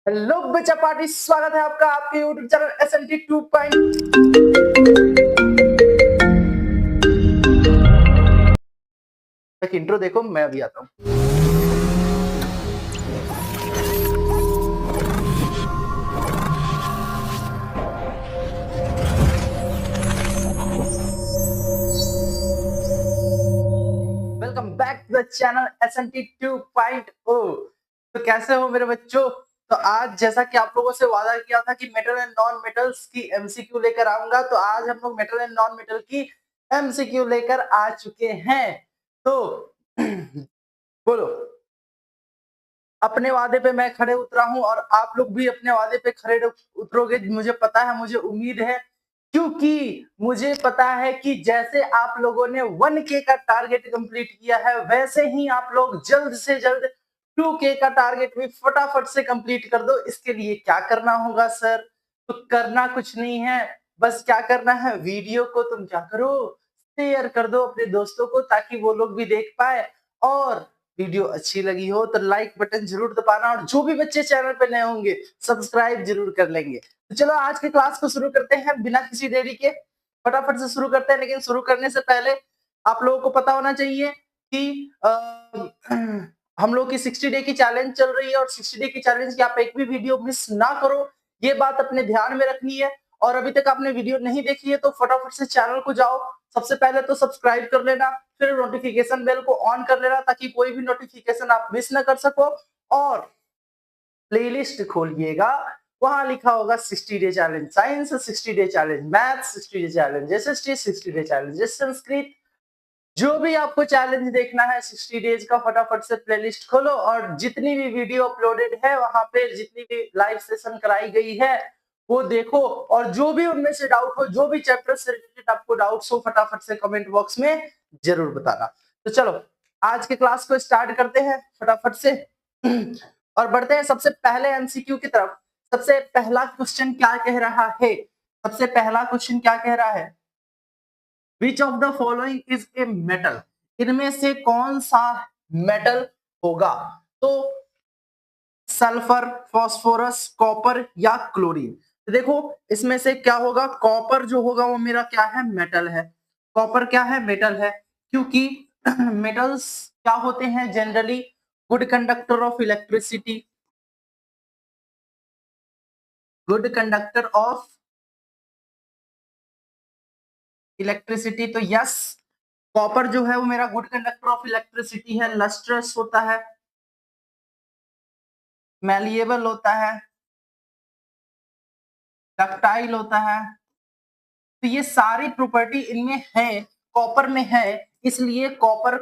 Hello बच्चा party, स्वागत है आपका आपके यूट्यूब चैनल SNT 2 तक। इंट्रो देखो, मैं अभी आता हूँ। Welcome back to the channel SNT 2.0। तो कैसे हो मेरे बच्चों? तो आज जैसा कि आप लोगों से वादा किया था कि मेटल एंड नॉन मेटल्स की MCQ लेकर आऊंगा, तो आज हम लोग मेटल एंड नॉन मेटल की MCQ लेकर आ चुके हैं। तो बोलो, अपने वादे पे मैं खड़े उतरा हूं और आप लोग भी अपने वादे पे खड़े उतरोगे, मुझे पता है, मुझे उम्मीद है, क्योंकि मुझे पता है कि जैसे आप लोगों ने 1K का टारगेट कंप्लीट किया है, वैसे ही आप लोग जल्द से जल्द 2K का टारगेट भी फटाफट से कंप्लीट कर दो। इसके लिए क्या करना होगा सर? तो करना कुछ नहीं है, बस क्या करना है, वीडियो को तुम क्या करो, शेयर कर दो अपने दोस्तों को, ताकि वो लोग भी देख पाए। और वीडियो अच्छी लगी हो तो लाइक बटन जरूर दबाना, और जो भी बच्चे चैनल पे नए होंगे सब्सक्राइब जरूर कर लेंगे। तो चलो आज के क्लास को शुरू करते हैं बिना किसी देरी के, फटाफट से शुरू करते हैं। लेकिन शुरू करने से पहले आप लोगों को पता होना चाहिए कि हम लोग की 60 डे की चैलेंज चल रही है, और 60 डे की चैलेंज की आप एक भी वीडियो मिस ना करो, ये बात अपने ध्यान में रखनी है। और अभी तक आपने वीडियो नहीं देखी है तो फटाफट से चैनल को जाओ, सबसे पहले तो सब्सक्राइब कर लेना, फिर नोटिफिकेशन बेल को ऑन कर लेना, ताकि कोई भी नोटिफिकेशन आप मिस ना कर सको। और प्लेलिस्ट खोलिएगा, वहां लिखा होगा 60 day challenge science, 60 day challenge math, 60 day challenge SST, 60 day challenge Sanskrit. जो भी आपको चैलेंज देखना है 60 डेज का, फटाफट से प्लेलिस्ट खोलो, और जितनी भी वीडियो अपलोडेड है वहां पे, जितनी भी लाइव सेशन कराई गई है वो देखो। और जो भी उनमें से डाउट हो, जो भी चैप्टर से रिलेटेड आपको डाउट्स हो, फटाफट से कमेंट बॉक्स में जरूर बताना। तो चलो आज के क्लास को स्टार्ट करते हैं फटाफट से और बढ़ते हैं सबसे पहले MCQ की तरफ। सबसे पहला क्वेश्चन क्या कह रहा है? सबसे पहला क्वेश्चन क्या कह रहा है? Which of the following is a metal? इनमें से कौन सा मेटल होगा? तो सल्फर, फास्फोरस, कॉपर या क्लोरीन। तो देखो इसमें से क्या होगा, कॉपर जो होगा वो मेरा क्या है, मेटल है। कॉपर क्या है, मेटल है, क्योंकि मेटल्स क्या होते हैं generally, good conductor of electricity, good conductor of electricity. तो यस, कॉपर जो है वो मेरा गुड कंडक्टर ऑफ इलेक्ट्रिसिटी है, लस्ट्रस होता है, मैलिएबल होता है, डक्टाइल होता है। तो ये सारी प्रॉपर्टी इनमें है, कॉपर में है, इसलिए कॉपर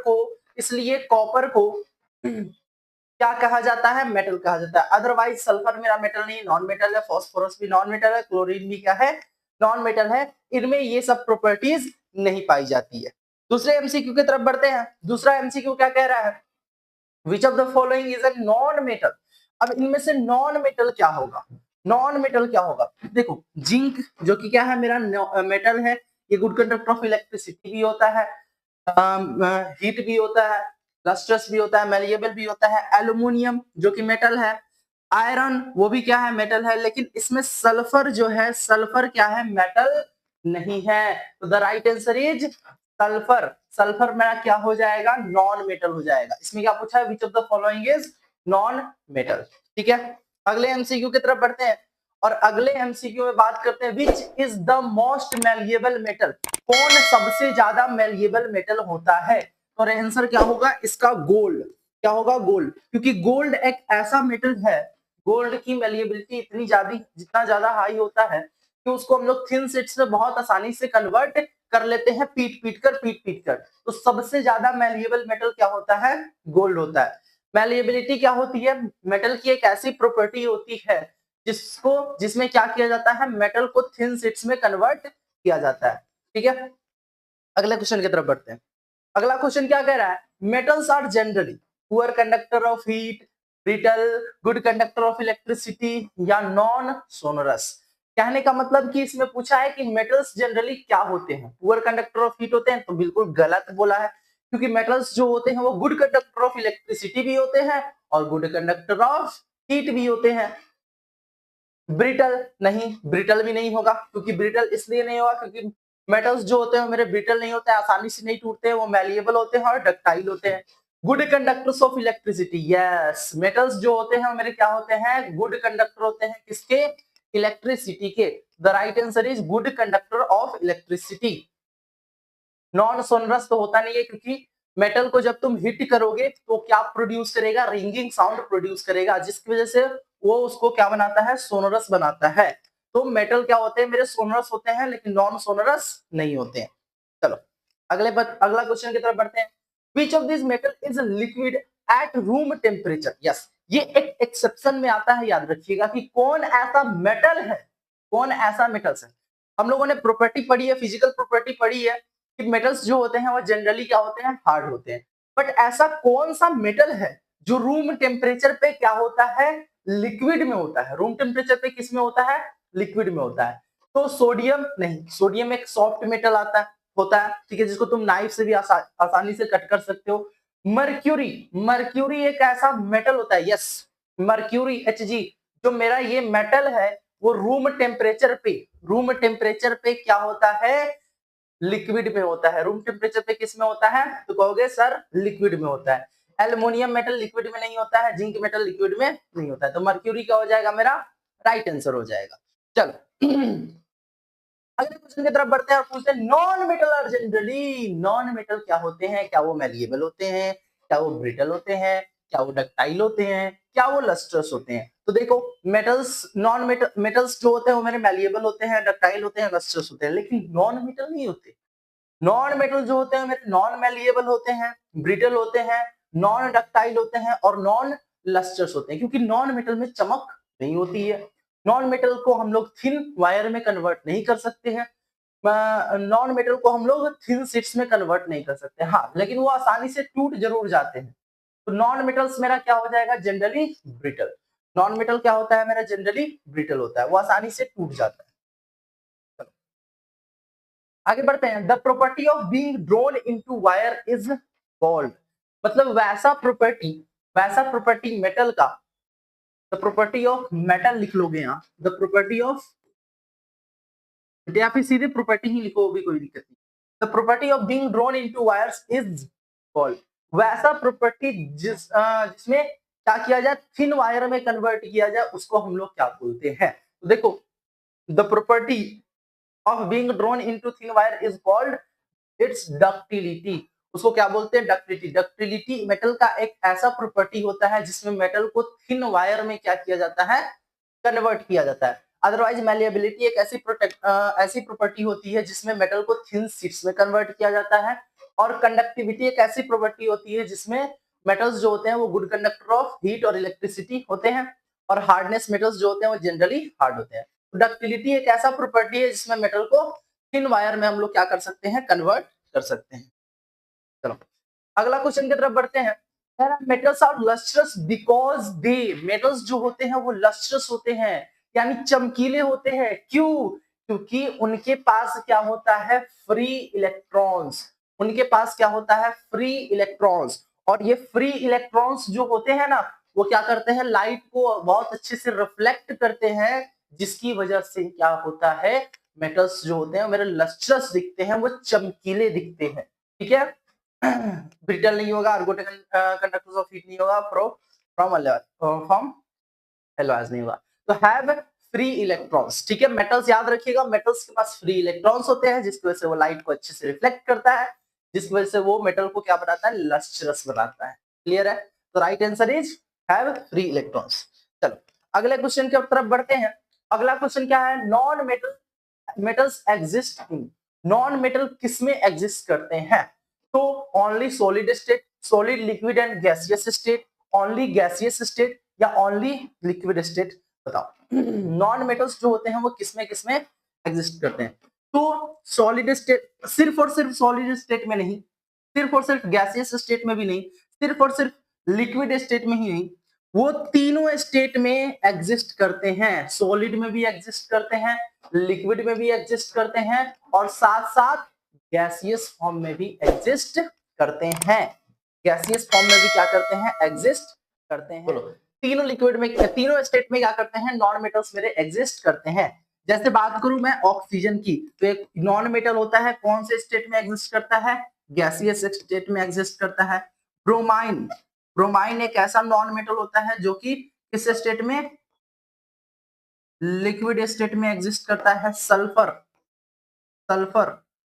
को क्या कहा जाता है, मेटल कहा जाता है। अदरवाइज सल्फर मेरा मेटल नहीं, नॉन मेटल है, फास्फोरस भी नॉन मेटल है, क्लोरीन भी क्या है, नॉन मेटल है। इनमें ये सब प्रॉपर्टीज नहीं पाई जाती है। दूसरे MCQ की तरफ बढ़ते हैं। दूसरा MCQ क्या कह रहा है, which of the following is a non metal. अब इनमें से नॉन मेटल क्या होगा, नॉन मेटल क्या होगा? देखो जिंक जो कि क्या है, मेरा मेटल है, ये गुड कंडक्टर ऑफ इलेक्ट्रिसिटी भी होता है, हीट भी होता है, लस्ट्रस भी होता है, मैलिएबल भी होता है। एल्यूमिनियम जो कि मेटल है, आयरन वो भी क्या है, मेटल है। लेकिन इसमें सल्फर जो है, सल्फर क्या है, मेटल नहीं है। तो the right answer is sulphur. Sulphur मेरा क्या हो जाएगा, नॉन मेटल हो जाएगा। इसमें क्या पूछा है, which of the following is non metal. ठीक है, अगले MCQ की तरफ बढ़ते हैं, और अगले MCQ में बात करते हैं, which is the most malleable metal. कौन सबसे ज्यादा मेलिएबल मेटल होता है? और आंसर क्या होगा इसका, गोल्ड। क्या होगा, गोल्ड, क्योंकि गोल्ड एक ऐसा मेटल है, गोल्ड की मेलिएबिलिटी इतनी ज्यादा, जितना ज्यादा हाई होता है कि उसको हम लोग थिन शीट्स में बहुत आसानी से कन्वर्ट कर लेते हैं, पीट कर। तो सबसे ज्यादा मेलिएबल मेटल क्या होता है, गोल्ड होता है। मेलिएबिलिटी क्या होती है, मेटल की एक ऐसी प्रॉपर्टी होती है जिसमें क्या किया जाता है, मेटल को थिन शीट्स में कन्वर्ट किया जाता है। ठीक है, अगले क्वेश्चन की तरफ बढ़ते हैं। अगला क्वेश्चन क्या कह रहा है, metals are generally poor conductor of heat, brittle, good conductor of electricity या नॉन सोनरस। कहने का मतलब कि इसमें पूछा है कि मेटल्स जनरली क्या होते हैं, पुअर कंडक्टर ऑफ हीट होते हैं, तो बिल्कुल गलत बोला है, क्योंकि मेटल्स जो होते हैं वो गुड कंडक्टर ऑफ इलेक्ट्रिसिटी भी होते हैं और गुड कंडक्टर ऑफ हीट भी होते हैं। ब्रिटल नहीं, ब्रिटल भी नहीं होगा, क्योंकि ब्रिटल इसलिए नहीं होगा क्योंकि मेटल्स जो होते हैं मेरे ब्रिटल नहीं होते हैं, आसानी से नहीं टूटते हैं, वो मैलिएबल होते हैं और डक्टाइल होते हैं। Good conductors of electricity, yes, metals जो होते हैं मेरे क्या होते हैं, गुड कंडक्टर होते हैं, किसके, इलेक्ट्रिसिटी के। The right answer is good conductor of electricity. Non sonorous तो होता नहीं है, क्योंकि मेटल को जब तुम हिट करोगे तो क्या प्रोड्यूस करेगा, रिंगिंग साउंड प्रोड्यूस करेगा, जिसकी वजह से वो उसको क्या बनाता है, सोनरस बनाता है। तो मेटल क्या होते हैं मेरे, सोनरस होते हैं, लेकिन नॉन सोनरस नहीं होते हैं। चलो अगला क्वेश्चन की तरफ बढ़ते हैं। Which of this metal is liquid at room temperature, yes, ये एक एक्सेप्शन में आता है, याद रखिएगा कि कौन ऐसा मेटल है, कौन ऐसा मेटल्स है। हम लोगों ने प्रॉपर्टी पढ़ी है, फिजिकल प्रॉपर्टी पढ़ी है कि मेटल्स जो होते हैं वो जनरली क्या होते हैं, हार्ड होते हैं। बट ऐसा कौन सा मेटल है जो रूम टेम्परेचर पे क्या होता है, लिक्विड में होता है। रूम टेम्परेचर पे किस में होता है, लिक्विड में होता है। तो सोडियम नहीं, सोडियम एक सॉफ्ट मेटल आता है, होता है, ठीक है, जिसको तुम नाइफ से भी आसानी से कट कर सकते हो। मर्क्यूरी, मर्क्यूरी एक ऐसा मेटल होता है, यस, मर्क्यूरी Hg जो मेरा ये मेटल है वो रूम टेम्परेचर पे क्या होता है, लिक्विड में होता है। रूम टेम्परेचर पे किस में होता है, तो कहोगे सर लिक्विड में होता है। एल्युमिनियम मेटल लिक्विड में नहीं होता है, जिंक मेटल लिक्विड में नहीं होता है, तो मर्क्यूरी क्या हो जाएगा मेरा, राइट आंसर हो जाएगा। चलो अगले क्वेश्चन की तरफ बढ़ते हैं और पूछते हैं non metal are generally, non metal क्या होते हैं, क्या वो मैलिएबल होते हैं, क्या वो ब्रिटल होते हैं, क्या वो डक्टाइल होते हैं, क्या वो लस्ट्रस होते हैं। तो देखो मेटल्स, नॉन मेटल्स जो होते हैं वो मेरे मैलिएबल होते हैं, डक्टाइल होते हैं, लस्ट्रस होते हैं, लेकिन नॉन मेटल नहीं होते। नॉन मेटल जो होते हैं मेरे नॉन मैलिएबल होते हैं, ब्रिटल होते हैं, नॉन डक्टाइल होते हैं और नॉन लस्ट्रस होते हैं, क्योंकि नॉन मेटल में चमक नहीं होती है। नॉन मेटल को हम लोग थिन वायर में कन्वर्ट नहीं कर सकते हैं, नॉन मेटल को हम लोग थिन शीट्स में कन्वर्ट नहीं कर सकते, हाँ, लेकिन वो आसानी से टूट जरूर जाते हैं। तो नॉन मेटल्स मेरा क्या हो जाएगा, जनरली ब्रिटल। नॉन मेटल क्या होता है मेरा, जनरली ब्रिटल होता है, वो आसानी से टूट जाता है। आगे बढ़ते हैं। The property of being drawn into wire is called, मतलब वैसा प्रॉपर्टी मेटल का, द प्रॉपर्टी ऑफ मेटल लिख लोगे यहाँ, द प्रॉपर्टी ऑफ, या फिर सीधे प्रॉपर्टी ही लिखो भी कोई दिक्कत नहीं। The property of being drawn into wires is called, वैसा प्रॉपर्टी जिसमें क्या किया जाए, थिन वायर में कन्वर्ट किया जाए, उसको हम लोग क्या बोलते हैं। तो देखो the property of being drawn into thin wire is called its ductility, उसको क्या बोलते हैं, डक्टिलिटी। डक्टिलिटी मेटल का एक ऐसा प्रॉपर्टी होता है जिसमें मेटल को थिन वायर में क्या किया जाता है, कन्वर्ट किया जाता है। अदरवाइज मैलिएबिलिटी एक ऐसी प्रॉपर्टी होती है जिसमें मेटल को थिन शीट्स में कन्वर्ट किया जाता है, और कंडक्टिविटी एक ऐसी प्रॉपर्टी होती है जिसमें मेटल्स जो होते हैं वो गुड कंडक्टर ऑफ हीट और इलेक्ट्रिसिटी होते हैं, और हार्डनेस मेटल्स जो होते हैं वो जनरली हार्ड होते हैं। डक्टिलिटी एक ऐसा प्रॉपर्टी है जिसमें मेटल को थिन वायर में हम लोग क्या कर सकते हैं, कन्वर्ट कर सकते हैं। चलो अगला क्वेश्चन की तरफ बढ़ते हैं। Metals are lustrous because they, metals जो होते हैं वो लस्ट्रस होते हैं, यानी चमकीले होते हैं। क्यों, क्योंकि उनके पास क्या होता है, फ्री इलेक्ट्रॉन्स, उनके पास क्या होता है, फ्री इलेक्ट्रॉन्स। और ये फ्री इलेक्ट्रॉन्स जो होते हैं ना, वो क्या करते हैं, लाइट को बहुत अच्छे से रिफ्लेक्ट करते हैं, जिसकी वजह से क्या होता है, मेटल्स जो होते हैं मेरे लस्ट्रस दिखते हैं, वो चमकीले दिखते हैं। ठीक है, ब्रिटल नहीं होगा, अर्गोटिक कंडक्टर्स ऑफ हीट नहीं होगा, फ्रॉम एलॉयज नहीं होगा। तो हैव फ्री इलेक्ट्रॉन्स, ठीक है, मेटल्स याद रखिएगा, मेटल्स के पास फ्री इलेक्ट्रॉन्स होते हैं, जिसकी वजह से वो लाइट को अच्छे से रिफ्लेक्ट करता है, जिसकी वजह से वो मेटल को क्या बनाता है, लस्ट्रस बनाता है। क्लियर है, तो right answer is have free electrons. चलो अगले क्वेश्चन की तरफ बढ़ते हैं। अगला क्वेश्चन क्या है, non metals exist in, non metal किसमें एग्जिस्ट करते हैं। तो only solid state, solid liquid and gaseous state, only gaseous state या ओनली लिक्विड स्टेट, बताओ। नॉन मेटल्स जो होते हैं वो किसमें किसमें एग्जिस्ट करते हैं। तो सॉलिड स्टेट, सिर्फ और सिर्फ सॉलिड स्टेट में नहीं, सिर्फ और सिर्फ गैसियस स्टेट में भी नहीं, सिर्फ और सिर्फ लिक्विड स्टेट में ही नहीं, वो तीनों स्टेट में एग्जिस्ट करते हैं। सॉलिड में भी एग्जिस्ट करते हैं, लिक्विड में भी एग्जिस्ट करते हैं, और साथ साथ गैसियस फॉर्म में भी एग्जिस्ट करते हैं। गैसियस फॉर्म में भी क्या करते हैं, एग्जिस्ट करते हैं। बोलो तीनों लिक्विड में, तीनों स्टेट में क्या करते हैं, नॉन मेटल्स मेरे एग्जिस्ट करते हैं। जैसे बात करूं मैं ऑक्सीजन की, तो एक नॉन मेटल होता है, कौन से स्टेट में एग्जिस्ट करता है, गैसियस स्टेट में एग्जिस्ट करता है। ब्रोमाइन, ब्रोमाइन एक ऐसा नॉन मेटल होता है जो कि किस स्टेट में, लिक्विड स्टेट में एग्जिस्ट करता है। सल्फर, सल्फर,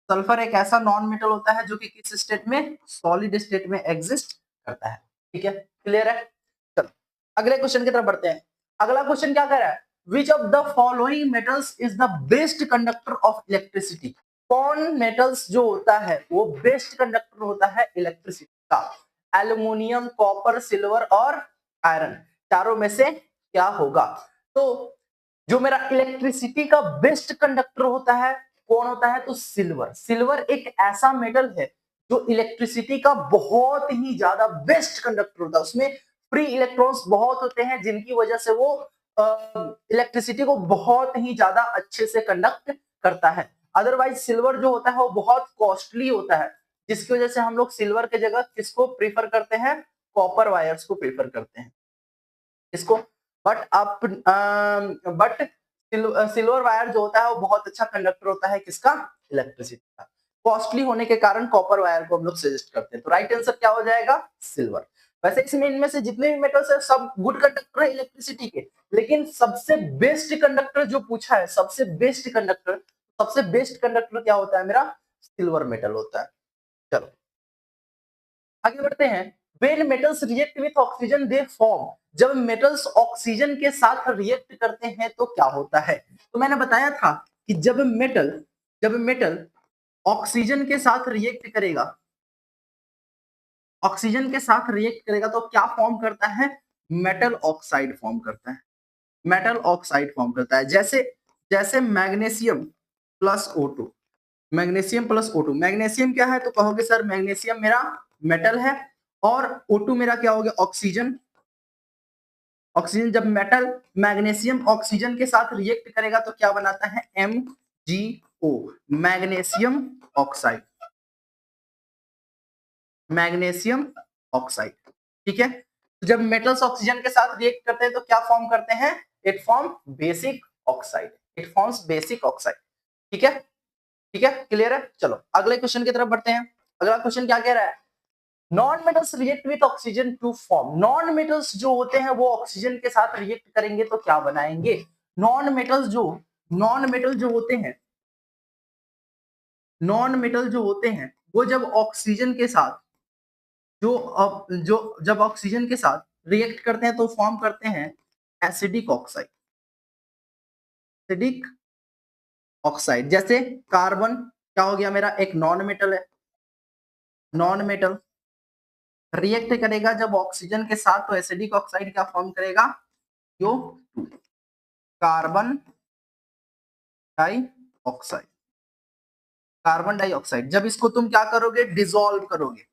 सल्फर एक ऐसा नॉन मेटल होता है जो कि किस स्टेट में, सॉलिड स्टेट में एग्जिस्ट करता है। ठीक है, क्लियर है। चलो अगले क्वेश्चन की तरफ बढ़ते हैं। अगला क्वेश्चन क्या कह रहा है, which of the following metals is the best conductor of electricity. कौन मेटल्स जो होता है वो बेस्ट कंडक्टर होता है इलेक्ट्रिसिटी का। एल्यूमिनियम, कॉपर, सिल्वर और आयरन, चारों में से क्या होगा। तो जो मेरा इलेक्ट्रिसिटी का बेस्ट कंडक्टर होता है कौन होता है, तो सिल्वर। सिल्वर एक ऐसा मेटल है जो इलेक्ट्रिसिटी का बहुत ही ज्यादा बेस्ट कंडक्टर होता है। उसमें फ्री इलेक्ट्रॉन्स बहुत होते हैं जिनकी वजह से वो इलेक्ट्रिसिटी को बहुत ही ज्यादा अच्छे से कंडक्ट करता है। अदरवाइज सिल्वर जो होता है वो बहुत कॉस्टली होता है, जिसकी वजह से हम लोग सिल्वर के जगह किसको प्रीफर करते हैं, कॉपर वायर्स को प्रीफर करते हैं। इसको बट सिल्वर वायर जो होता है वो बहुत अच्छा कंडक्टर होता है किसका, इलेक्ट्रिसिटी का। कॉस्टली होने के कारण कॉपर वायर को हम लोग सजेस्ट करते हैं। तो राइट आंसर क्या हो जाएगा, सिल्वर। वैसे इसमें इनमें से जितने भी मेटल्स है सब गुड कंडक्टर है इलेक्ट्रिसिटी के, लेकिन सबसे बेस्ट कंडक्टर जो पूछा है, सबसे बेस्ट कंडक्टर, सबसे बेस्ट कंडक्टर क्या होता है मेरा, सिल्वर मेटल होता है। चलो आगे बढ़ते हैं। When metals react with oxygen they form, जब मेटल्स ऑक्सीजन के साथ रिएक्ट करते हैं तो क्या होता है। तो मैंने बताया था कि जब मेटल ऑक्सीजन के साथ रिएक्ट करेगा, ऑक्सीजन के साथ रिएक्ट करेगा तो क्या फॉर्म करता है, मेटल ऑक्साइड फॉर्म करता है। मेटल ऑक्साइड फॉर्म करता है। जैसे जैसे magnesium plus O2, magnesium plus O2, magnesium क्या है तो कहोगे सर मैग्नीशियम मेरा मेटल है और O2 मेरा क्या हो गया, ऑक्सीजन। ऑक्सीजन जब मेटल मैग्नीशियम ऑक्सीजन के साथ रिएक्ट करेगा तो क्या बनाता है, MgO, magnesium oxide, magnesium oxide. ठीक है, तो जब मेटल्स ऑक्सीजन के साथ रिएक्ट करते हैं तो क्या फॉर्म करते हैं, it form basic oxide, it forms basic oxide. ठीक है, ठीक है, क्लियर है। चलो अगले क्वेश्चन की तरफ बढ़ते हैं। अगला क्वेश्चन क्या कह रहा है, non metals react with oxygen to form, non metals जो होते हैं वो ऑक्सीजन के साथ रिएक्ट करेंगे तो क्या बनाएंगे। नॉन मेटल जो होते हैं, नॉन मेटल जो होते हैं वो जब ऑक्सीजन के साथ जब ऑक्सीजन के साथ रिएक्ट करते हैं तो फॉर्म करते हैं एसिडिक ऑक्साइड, एसिडिक ऑक्साइड। जैसे कार्बन क्या हो गया मेरा, एक नॉन मेटल है, नॉन मेटल रिएक्ट करेगा जब ऑक्सीजन के साथ तो एसिडिक ऑक्साइड क्या फॉर्म करेगा, CO2, carbon dioxide, carbon dioxide. जब इसको तुम क्या करोगे, डिसॉल्व करोगे,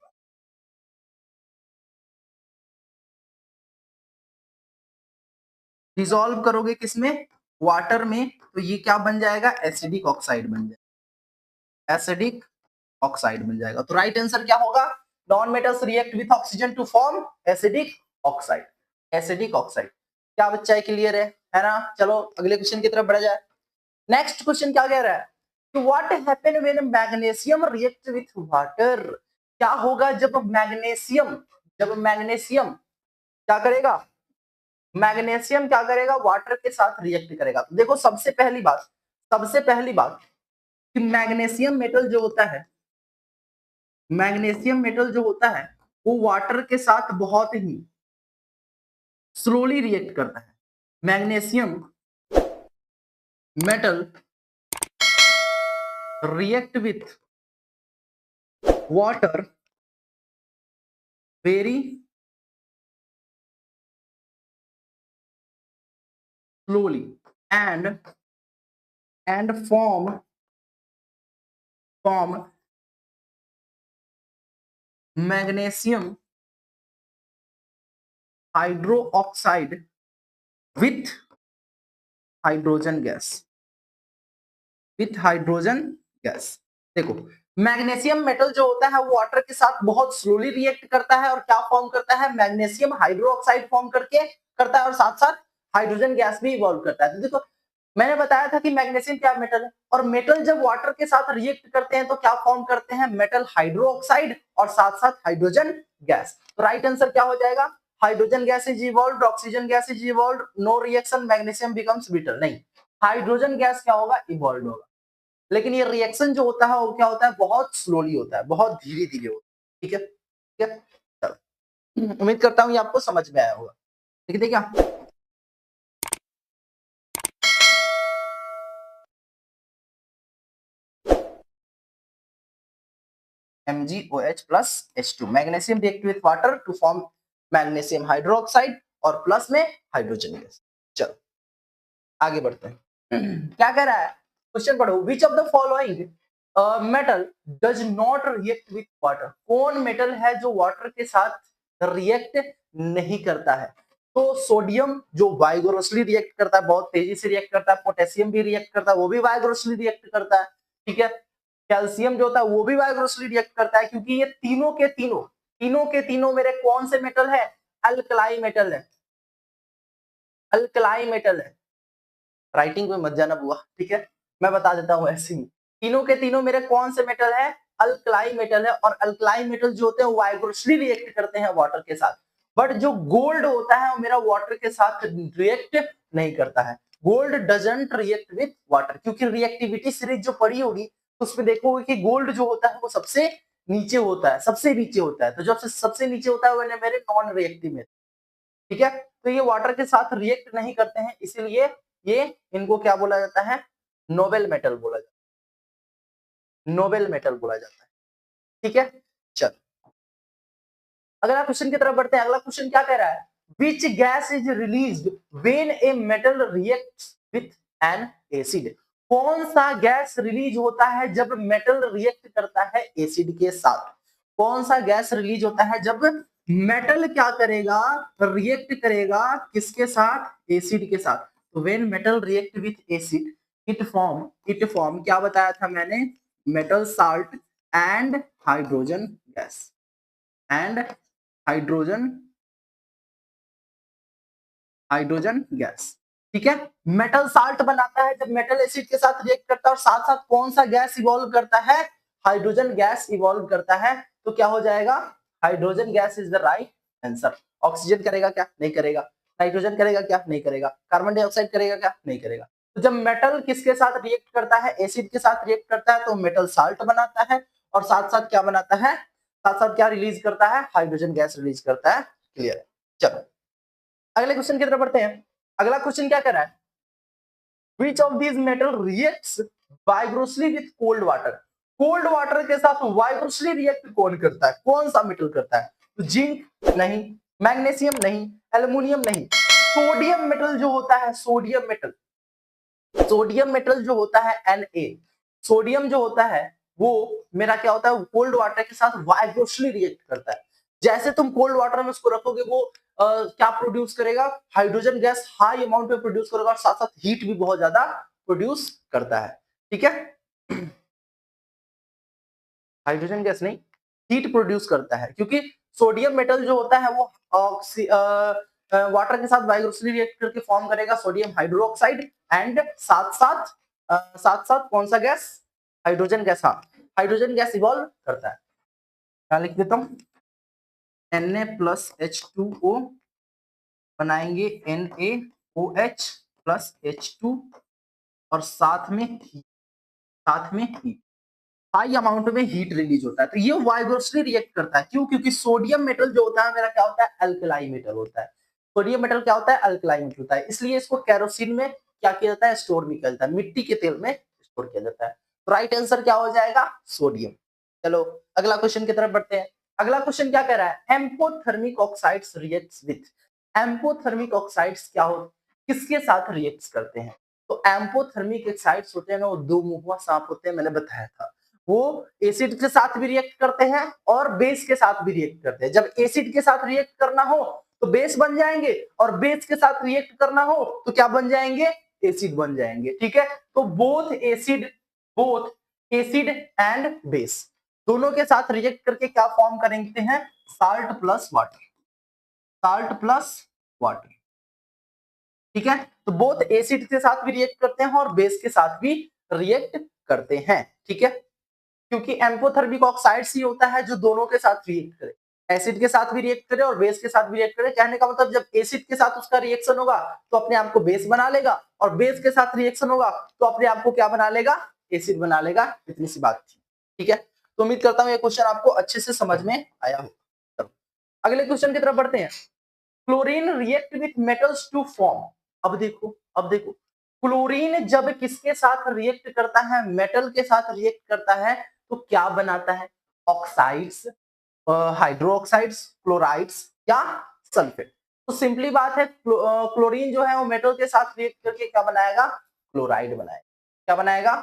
डिसॉल्व करोगे किसमें, वाटर में, तो ये क्या बन जाएगा, एसिडिक ऑक्साइड बन जाएगा, एसिडिक ऑक्साइड बन जाएगा। तो राइट आंसर क्या होगा, non metals react with oxygen to form acidic oxide, acidic oxide. क्या बच्चा है, क्लियर है ना। चलो अगले क्वेश्चन की तरफ बढ़ा जाए। नेक्स्ट क्वेश्चन क्या कह रहा है, what happen when magnesium react with water, क्या होगा जब मैग्नीशियम क्या करेगा, मैग्नीशियम क्या करेगा, वाटर के साथ रिएक्ट करेगा। तो देखो सबसे पहली बात कि मैग्नीशियम मेटल जो होता है, मैग्नीशियम मेटल जो होता है वो वाटर के साथ बहुत ही स्लोली रिएक्ट करता है। Magnesium metal react with water very slowly and form magnesium hydroxide with hydrogen gas, देखो मैग्नीशियम मेटल जो होता है वो वाटर के साथ बहुत स्लोली रिएक्ट करता है और क्या फॉर्म करता है, मैग्नीशियम हाइड्रोक्साइड फॉर्म करके करता है और साथ साथ हाइड्रोजन गैस भी इवॉल्व करता है। तो देखो मैंने बताया था कि मैग्नीशियम क्या मेटल है, और मेटल जब वाटर के साथ रिएक्ट करते हैं तो क्या फॉर्म करते हैं, मेटल हाइड्रोक्साइड और साथ साथ हाइड्रोजन गैस। तो राइट आंसर क्या हो जाएगा, hydrogen gas is evolved, oxygen gas is evolved, no reaction, magnesium becomes bitter. नहीं, हाइड्रोजन गैस क्या होगा, इवॉल्व होगा। लेकिन ये रिएक्शन जो होता है वो क्या होता है, बहुत स्लोली होता है, बहुत धीरे धीरे होता है। ठीक है, ठीक है, चलो उम्मीद करता हूँ ये आपको समझ में आया होगा। ठीक है क्या, MgOH plus H2, magnesium react with water to form magnesium hydroxide और प्लस में हाइड्रोजन गैस। चलो आगे बढ़ते हैं। क्या कह रहा है, क्वेश्चन पढ़ो, which of the following metal does not react with water, कौन मेटल है जो वाटर के साथ रिएक्ट नहीं करता है। तो सोडियम जो वाइगोरसली रिएक्ट करता है, बहुत तेजी से रिएक्ट करता है, पोटेशियम भी रिएक्ट करता है, वो भी वाइगोरसली रिएक्ट करता है। ठीक है, कैल्शियम जो होता है वो भी वाइगोरसली रिएक्ट करता है, क्योंकि ये तीनों के तीनों मेरे कौन से मेटल है, अल्कलाई मेटल है, अल्कलाई मेटल है। राइटिंग में मत जाना बुआ, ठीक है, मैं बता देता हूँ ऐसे ही। तीनों के तीनों मेरे कौन से मेटल है, अल्कलाई मेटल है, और अल्कलाई मेटल जो होते हैं वो वाइब्रोसली रिएक्ट करते हैं वाटर के साथ। बट जो गोल्ड होता है वो मेरा वाटर के साथ रिएक्ट नहीं करता है। Gold doesn't react with water, क्योंकि रिएक्टिविटी सीरीज जो पड़ी होगी उसमें देखोगे कि गोल्ड जो होता है वो सबसे नीचे होता है, सबसे नीचे होता है। तो जब सबसे नीचे होता है वो मेरे नॉन रिएक्टिव में, ठीक है। तो ये वाटर के साथ रिएक्ट नहीं करते हैं, इसीलिए ये इनको क्या बोला जाता है, नोबेल मेटल बोला जाता है, नोबेल मेटल बोला जाता है। ठीक है, चल अगला क्वेश्चन की तरफ बढ़ते हैं। अगला क्वेश्चन क्या कह रहा है, which gas is released when a metal reacts with an acid, कौन सा गैस रिलीज होता है जब मेटल रिएक्ट करता है एसिड के साथ। कौन सा गैस रिलीज होता है जब मेटल क्या करेगा, रिएक्ट करेगा किसके साथ, एसिड के साथ। तो when metal react with acid it form क्या बताया था मैंने, metal salt and hydrogen gas, and hydrogen hydrogen gas. ठीक है, मेटल साल्ट बनाता है जब मेटल एसिड के साथ रिएक्ट करता है, और साथ साथ कौन सा गैस इवॉल्व करता है, हाइड्रोजन गैस इवॉल्व करता है। तो क्या हो जाएगा, hydrogen gas is the right answer. Oxygen करेगा क्या, नहीं करेगा। नाइट्रोजन करेगा क्या, नहीं करेगा। कार्बन डाइऑक्साइड करेगा क्या, नहीं करेगा। तो जब मेटल किसके साथ रिएक्ट करता है, एसिड के साथ रिएक्ट करता है, तो मेटल साल्ट बनाता है, और साथ साथ क्या बनाता है, साथ साथ क्या रिलीज करता है, हाइड्रोजन गैस रिलीज करता है। क्लियर है, चलो अगले क्वेश्चन की तरफ बढ़ते हैं। अगला क्वेश्चन क्या कर रहा है, which of these metal reacts vigorously with cold water, cold water के साथ वाइब्रोसली रिएक्ट कौन करता है, कौन सा मेटल करता है। तो जिंक नहीं, मैग्नीशियम नहीं, एल्युमिनियम नहीं, सोडियम मेटल जो होता है, सोडियम मेटल जो होता है Na, सोडियम जो होता है वो मेरा क्या होता है, कोल्ड वाटर के साथ वाइब्रोसली रिएक्ट करता है। जैसे तुम कोल्ड वाटर में उसको रखोगे वो क्या प्रोड्यूस करेगा, हाइड्रोजन गैस हाई अमाउंट में प्रोड्यूस करेगा, और साथ साथ हीट भी बहुत ज्यादा प्रोड्यूस करता है। ठीक है, हाइड्रोजन गैस नहीं, हीट प्रोड्यूस करता है, क्योंकि सोडियम मेटल जो होता है वो वाटर के साथ वाइब्रोसली रिएक्ट करके फॉर्म करेगा सोडियम हाइड्रोक्साइड, एंड साथ साथ कौन सा गैस, हाइड्रोजन गैस। हाँ, हाइड्रोजन गैस इवॉल्व करता है। क्या लिख देता हूँ, Na+H2O बनाएंगे NaOH प्लस H2, और साथ में हीट, हाई अमाउंट में हीट रिलीज होता है। तो ये वाइब्रोसली रिएक्ट करता है, क्यों, क्योंकि सोडियम मेटल जो होता है मेरा क्या होता है, अल्कलाई मेटल होता है। सोडियम मेटल क्या होता है, अल्कलाई मेटल होता है, इसलिए इसको केरोसिन में क्या किया जाता है, स्टोर भी किया जाता है, मिट्टी के तेल में स्टोर किया जाता है। तो राइट आंसर क्या हो जाएगा, सोडियम। चलो अगला क्वेश्चन की तरफ बढ़ते हैं। अगला क्वेश्चन क्या कह रहा है, एम्पोथर्मिक ऑक्साइड्स रिएक्ट्स विथ, एम्पोथर्मिक ऑक्साइड्स क्या हो, किसके साथ रिएक्ट करते हैं। तो एम्पोथर्मिक ऑक्साइड्स होते हैं ना, वो दो मुंहुआ सांप होते हैं, मैंने बताया था। वो एसिड के साथ भी रिएक्ट करते हैं और बेस के साथ भी रिएक्ट करते हैं। जब एसिड के साथ रिएक्ट करना हो तो बेस बन जाएंगे, और बेस के साथ रिएक्ट करना हो तो क्या बन जाएंगे, एसिड बन जाएंगे। ठीक है, तो बोथ एसिड एंड बेस दोनों के साथ रिएक्ट करके क्या फॉर्म करेंगे हैं, salt plus water, salt plus water. ठीक है, तो बोथ एसिड के साथ भी रिएक्ट करते हैं और बेस के साथ भी रिएक्ट करते हैं। ठीक है, क्योंकि एम्फोथर्मिक ऑक्साइड ही होता है जो दोनों के साथ रिएक्ट करे, एसिड के साथ भी रिएक्ट करे और बेस के साथ भी रिएक्ट करे। कहने का मतलब जब एसिड के साथ उसका रिएक्शन होगा तो अपने आप को बेस बना लेगा, और बेस के साथ रिएक्शन होगा तो अपने आप को क्या बना लेगा, एसिड बना लेगा। इतनी सी बात थी। ठीक है, तो उम्मीद करता हूं ये क्वेश्चन आपको अच्छे से समझ में आया हो। चलो अगले क्वेश्चन की तरफ बढ़ते हैं। Chlorine react with metals to form. अब देखो क्लोरीन जब किसके साथ रिएक्ट करता है, मेटल के साथ रिएक्ट करता है, तो क्या बनाता है, ऑक्साइड्स, हाइड्रोक्साइड्स, क्लोराइड्स या सल्फेट। तो सिंपली बात है, क्लोरीन जो है वो मेटल के साथ रिएक्ट करके क्या बनाएगा, क्लोराइड बनाएगा। क्या बनाएगा,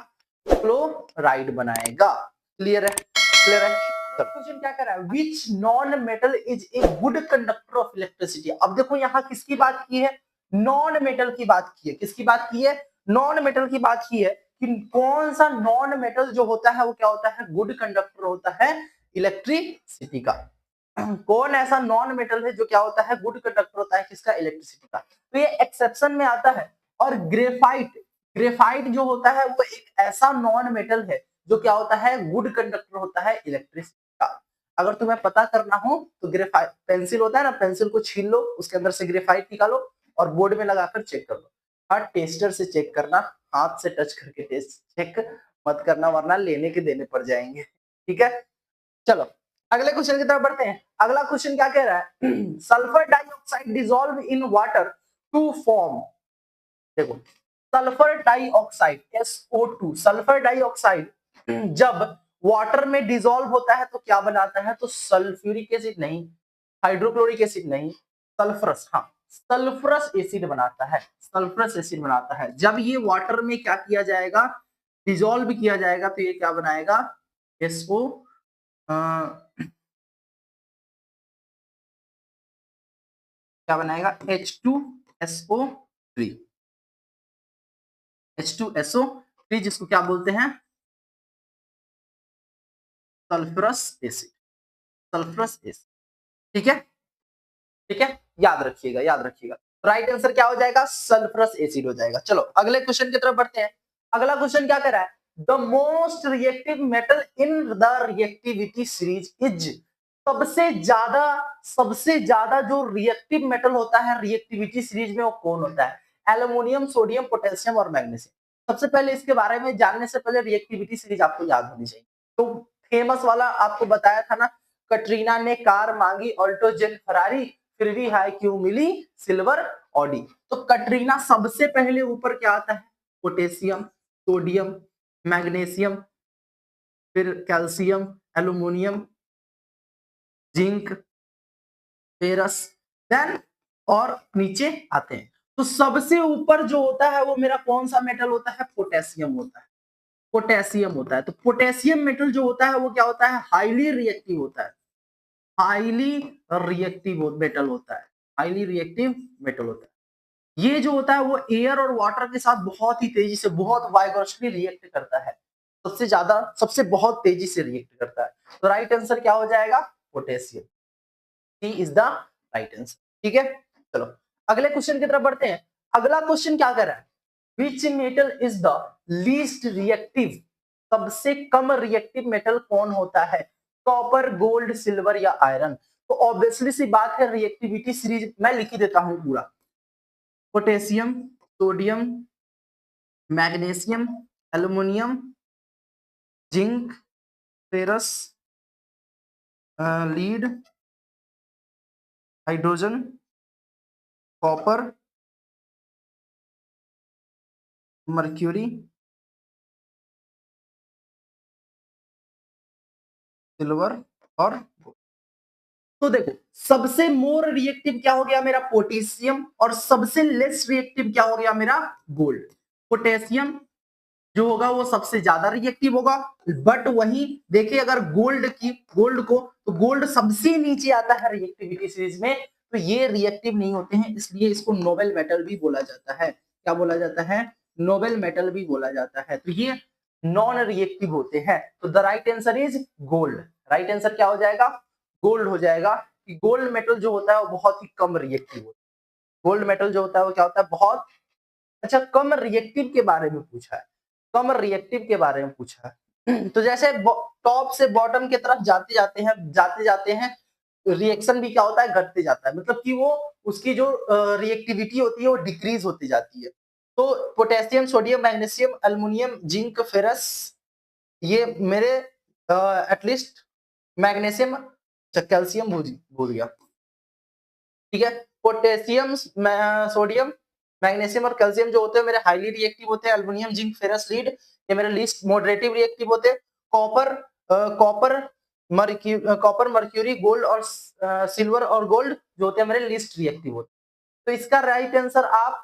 क्लोराइड बनाएगा। क्लियर है, क्लियर है। क्वेश्चन क्या कर रहा है, which non metal is a good conductor of electricity. अब देखो यहाँ किसकी बात की है, नॉन मेटल की बात की है। किसकी बात की है, नॉन मेटल की बात की है कि कौन सा नॉन मेटल जो होता है वो क्या होता है, गुड कंडक्टर होता है इलेक्ट्रिसिटी का। कौन ऐसा नॉन मेटल है जो क्या होता है, गुड कंडक्टर होता है किसका, इलेक्ट्रिसिटी का। तो ये एक्सेप्शन में आता है। और ग्रेफाइट जो होता है वो एक ऐसा नॉन मेटल है जो क्या होता है, गुड कंडक्टर होता है इलेक्ट्रिसिटी का। अगर तुम्हें पता करना हो तो ग्रेफाइट पेंसिल होता है ना, पेंसिल को छील लो, उसके अंदर से ग्रेफाइट निकालो और बोर्ड में लगाकर चेक कर लो। हर टेस्टर से चेक करना, हाथ से टच करके टेस्ट चेक मत करना वरना लेने के देने पड़ जाएंगे। ठीक है, चलो अगले क्वेश्चन की तरफ बढ़ते हैं। अगला क्वेश्चन क्या कह रहा है, sulphur dioxide dissolve in water to form. देखो sulphur dioxide SO2, sulphur dioxide जब वाटर में डिसॉल्व होता है तो क्या बनाता है, तो सल्फ्यूरिक एसिड नहीं, हाइड्रोक्लोरिक एसिड नहीं, सल्फरस, हाँ सल्फरस एसिड बनाता है। सल्फरस एसिड बनाता है। जब ये वाटर में क्या किया जाएगा, डिसॉल्व किया जाएगा, तो ये क्या बनाएगा, SO क्या बनाएगा, H2SO3, H2SO3 जिसको क्या बोलते हैं, सल्फरस एसिड, सल्फरस एसिड। ठीक है, ठीक है, याद रखिएगा, याद रखिएगा। राइट आंसर क्या हो जाएगा, सल्फरस एसिड हो जाएगा। चलो अगले क्वेश्चन की तरफ बढ़ते हैं। अगला क्वेश्चन क्या कर रहा है, the most reactive metal in the reactivity series is. सबसे ज्यादा जो रिएक्टिव मेटल होता है रिएक्टिविटी सीरीज में वो कौन होता है, एल्युमिनियम, सोडियम, पोटेशियम और मैग्नीशियम। सबसे पहले इसके बारे में जानने से पहले रिएक्टिविटी सीरीज आपको याद होनी चाहिए। तो फेमस वाला आपको बताया था ना, कटरीना ने कार मांगी ऑल्टो जेन फरारी, फिर भी हाई क्यों मिली सिल्वर ऑडी। तो कटरीना सबसे पहले ऊपर क्या आता है, पोटेशियम, सोडियम, मैग्नीशियम, फिर calcium, aluminium, zinc, ferrous, then और नीचे आते हैं। तो सबसे ऊपर जो होता है वो मेरा कौन सा मेटल होता है, पोटेशियम होता है। पोटेशियम होता है। तो पोटेशियम मेटल जो होता है वो क्या होता है, हाईली रिएक्टिव होता है। हाईली रिएक्टिव मेटल होता है, हाईली रिएक्टिव मेटल होता है। ये जो होता है वो एयर और वाटर के साथ बहुत ही तेजी से, बहुत वाइगोरसली रिएक्ट करता है। सबसे ज्यादा, सबसे बहुत तेजी से रिएक्ट करता है। तो राइट आंसर क्या हो जाएगा, potassium. C is the right answer. ठीक है, चलो अगले क्वेश्चन की तरफ बढ़ते हैं। अगला क्वेश्चन क्या कर रहा है, which metal is the least reactive. सबसे कम रिएक्टिव मेटल कौन होता है, कॉपर, गोल्ड, सिल्वर या आयरन। तो ऑब्वियसली सी बात है, रिएक्टिविटी सीरीज मैं लिख ही देता हूं पूरा, potassium, sodium, magnesium, aluminium, zinc, ferrous, lead, hydrogen, copper, mercury, silver और गोल्ड। तो देखो सबसे मोर रिएक्टिव क्या हो गया मेरा, पोटेशियम, और सबसे लेस रिएक्टिव क्या हो गया मेरा, गोल्ड। पोटेशियम जो होगा वो सबसे ज्यादा रिएक्टिव होगा, बट वही देखिए अगर गोल्ड को, तो गोल्ड सबसे नीचे आता है रिएक्टिविटी सीरीज में। तो ये रिएक्टिव नहीं होते हैं, इसलिए इसको नोबेल मेटल भी बोला जाता है। क्या बोला जाता है, नोबेल मेटल भी बोला जाता है। तो ये नॉन रिएक्टिव होते हैं। तो the right answer is gold. Right answer क्या हो जाएगा, गोल्ड हो जाएगा। कि गोल्ड मेटल जो होता है वो बहुत ही कम रिएक्टिव होता है। गोल्ड मेटल जो होता है वो क्या होता है, बहुत अच्छा कम रिएक्टिव के बारे में पूछा है, कम रिएक्टिव के बारे में पूछा है। तो जैसे टॉप से बॉटम की तरफ जाते जाते हैं रिएक्शन भी क्या होता है, घटते जाता है, मतलब कि वो उसकी जो रिएक्टिविटी होती है वो डिक्रीज होती जाती है। तो potassium, sodium, magnesium, aluminium, zinc, ferrous, ये मेरे एटलीस्ट मैग्नीशियम, कैल्शियम भूल गया, ठीक है। पोटेशियम, सोडियम, मैग्नीशियम और कैल्शियम जो होते हैं मेरे हाईली रिएक्टिव होते हैं। एल्युमिनियम, जिंक, फेरस, लीड ये मेरे लीस्ट मॉडरेटिव रिएक्टिव होते हैं। कॉपर कॉपर, मर्क्यूरी, गोल्ड और सिल्वर और गोल्ड जो होते हैं मेरे लीस्ट रिएक्टिव होते हैं। तो इसका राइट आंसर आप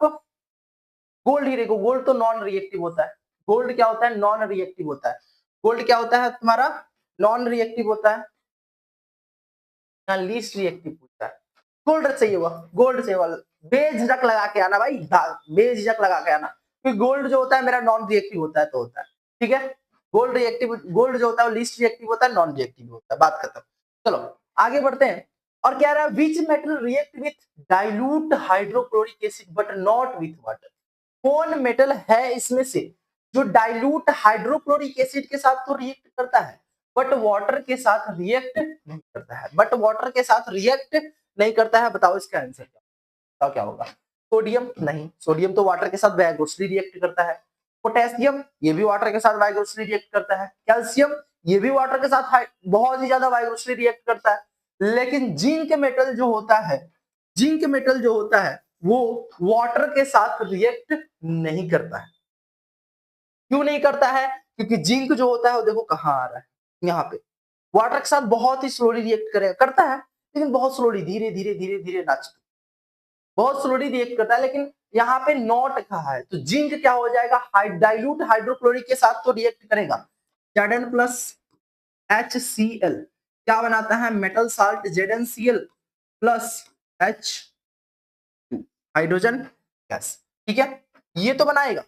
गोल्ड ही देखो। गोल्ड तो नॉन रिएक्टिव होता है। गोल्ड क्या होता है, नॉन रिएक्टिव होता है। गोल्ड क्या होता है तुम्हारा, नॉन रिएक्टिव होता है, लीस्ट रिएक्टिव होता है। गोल्ड चाहिए हुआ, गोल्ड से वाला बेझिझक लगा के आना भाई, बेझिझक लगा के आना, क्योंकि गोल्ड जो होता है मेरा नॉन रिएक्टिव होता है, तो होता है, ठीक है। गोल्ड रिएक्टिव, गोल्ड जो होता है वो लीस्ट रिएक्टिव होता है, नॉन रिएक्टिव होता है, बात खत्म। चलो आगे बढ़ते हैं। और क्या रहा, which metal react with dilute hydrochloric acid but not with water. कौन मेटल है इसमें से जो डाइल्यूट हाइड्रोक्लोरिक एसिड के साथ तो रिएक्ट करता है बट वाटर के साथ रिएक्ट नहीं करता है, बट वाटर के साथ रिएक्ट नहीं करता है। बताओ इसका आंसर क्या, बताओ क्या होगा। सोडियम नहीं, सोडियम तो वाटर के साथ वाइब्रोसली रिएक्ट करता है। पोटेशियम ये भी वाटर के साथ वाइब्रोसली रिएक्ट करता है। कैल्शियम ये भी वाटर के साथ बहुत ही ज्यादा वाइब्रोसली रिएक्ट करता है। लेकिन जिंक मेटल जो होता है, जिंक मेटल जो होता है वो वाटर के साथ रिएक्ट नहीं करता है। क्यों नहीं करता है, क्योंकि जिंक जो होता है वो देखो कहाँ आ रहा है, यहाँ पे। वाटर के साथ बहुत ही स्लोली रिएक्ट करेगा, करता है लेकिन बहुत स्लोली, धीरे धीरे धीरे धीरे नाचते, बहुत स्लोली रिएक्ट करता है। लेकिन यहाँ पे नॉट कहा है, तो जिंक क्या हो जाएगा, डाइल्यूट हाइड्रोक्लोरिक के साथ तो रिएक्ट करेगा। Zn प्लस HCl क्या बनाता है, metal salt ZnCl plus H hydrogen gas, ठीक है। ये तो बनाएगा,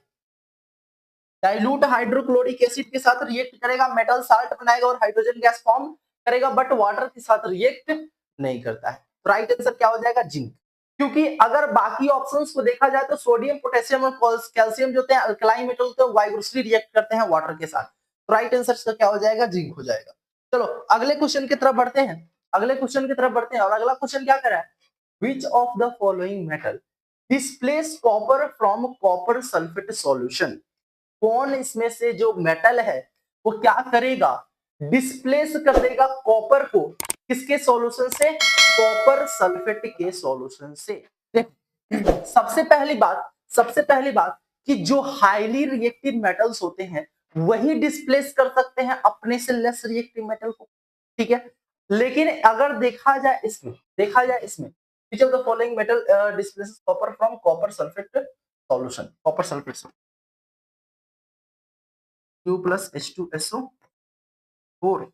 डाइल्यूट हाइड्रोक्लोरिक एसिड के साथ रिएक्ट करेगा, मेटल साल्ट बनाएगा और हाइड्रोजन गैस फॉर्म करेगा, बट वाटर के साथ रिएक्ट नहीं करता है। राइट आंसर क्या हो जाएगा, जिंक। क्योंकि अगर बाकी ऑप्शंस को देखा जाए तो सोडियम, पोटेशियम और कैल्शियम जो होते हैं अल्कलाइन मेटल होते हैं, वाइब्रोसली रिएक्ट करते हैं वाटर के साथ। राइट आंसर क्या हो जाएगा, जिंक हो जाएगा। चलो अगले क्वेश्चन की तरफ बढ़ते हैं, अगले क्वेश्चन की तरफ बढ़ते हैं। और अगला क्वेश्चन क्या कर रहा है, which of the following metal displace copper from copper sulphate solution. कौन इसमें से जो मेटल है वो क्या करेगा, डिस्प्लेस कर देगा कॉपर को, किसके सॉल्यूशन से, कॉपर सल्फेट के सॉल्यूशन से। सबसे पहली बात कि जो हाईली रिएक्टिव मेटल्स होते हैं वही डिस्प्लेस कर सकते हैं अपने से लेस रिएक्टिव मेटल को, ठीक है। लेकिन अगर देखा जाए इसमें which of the following metal displaces copper from copper sulfate solution, copper sulfate Q plus H2SO4।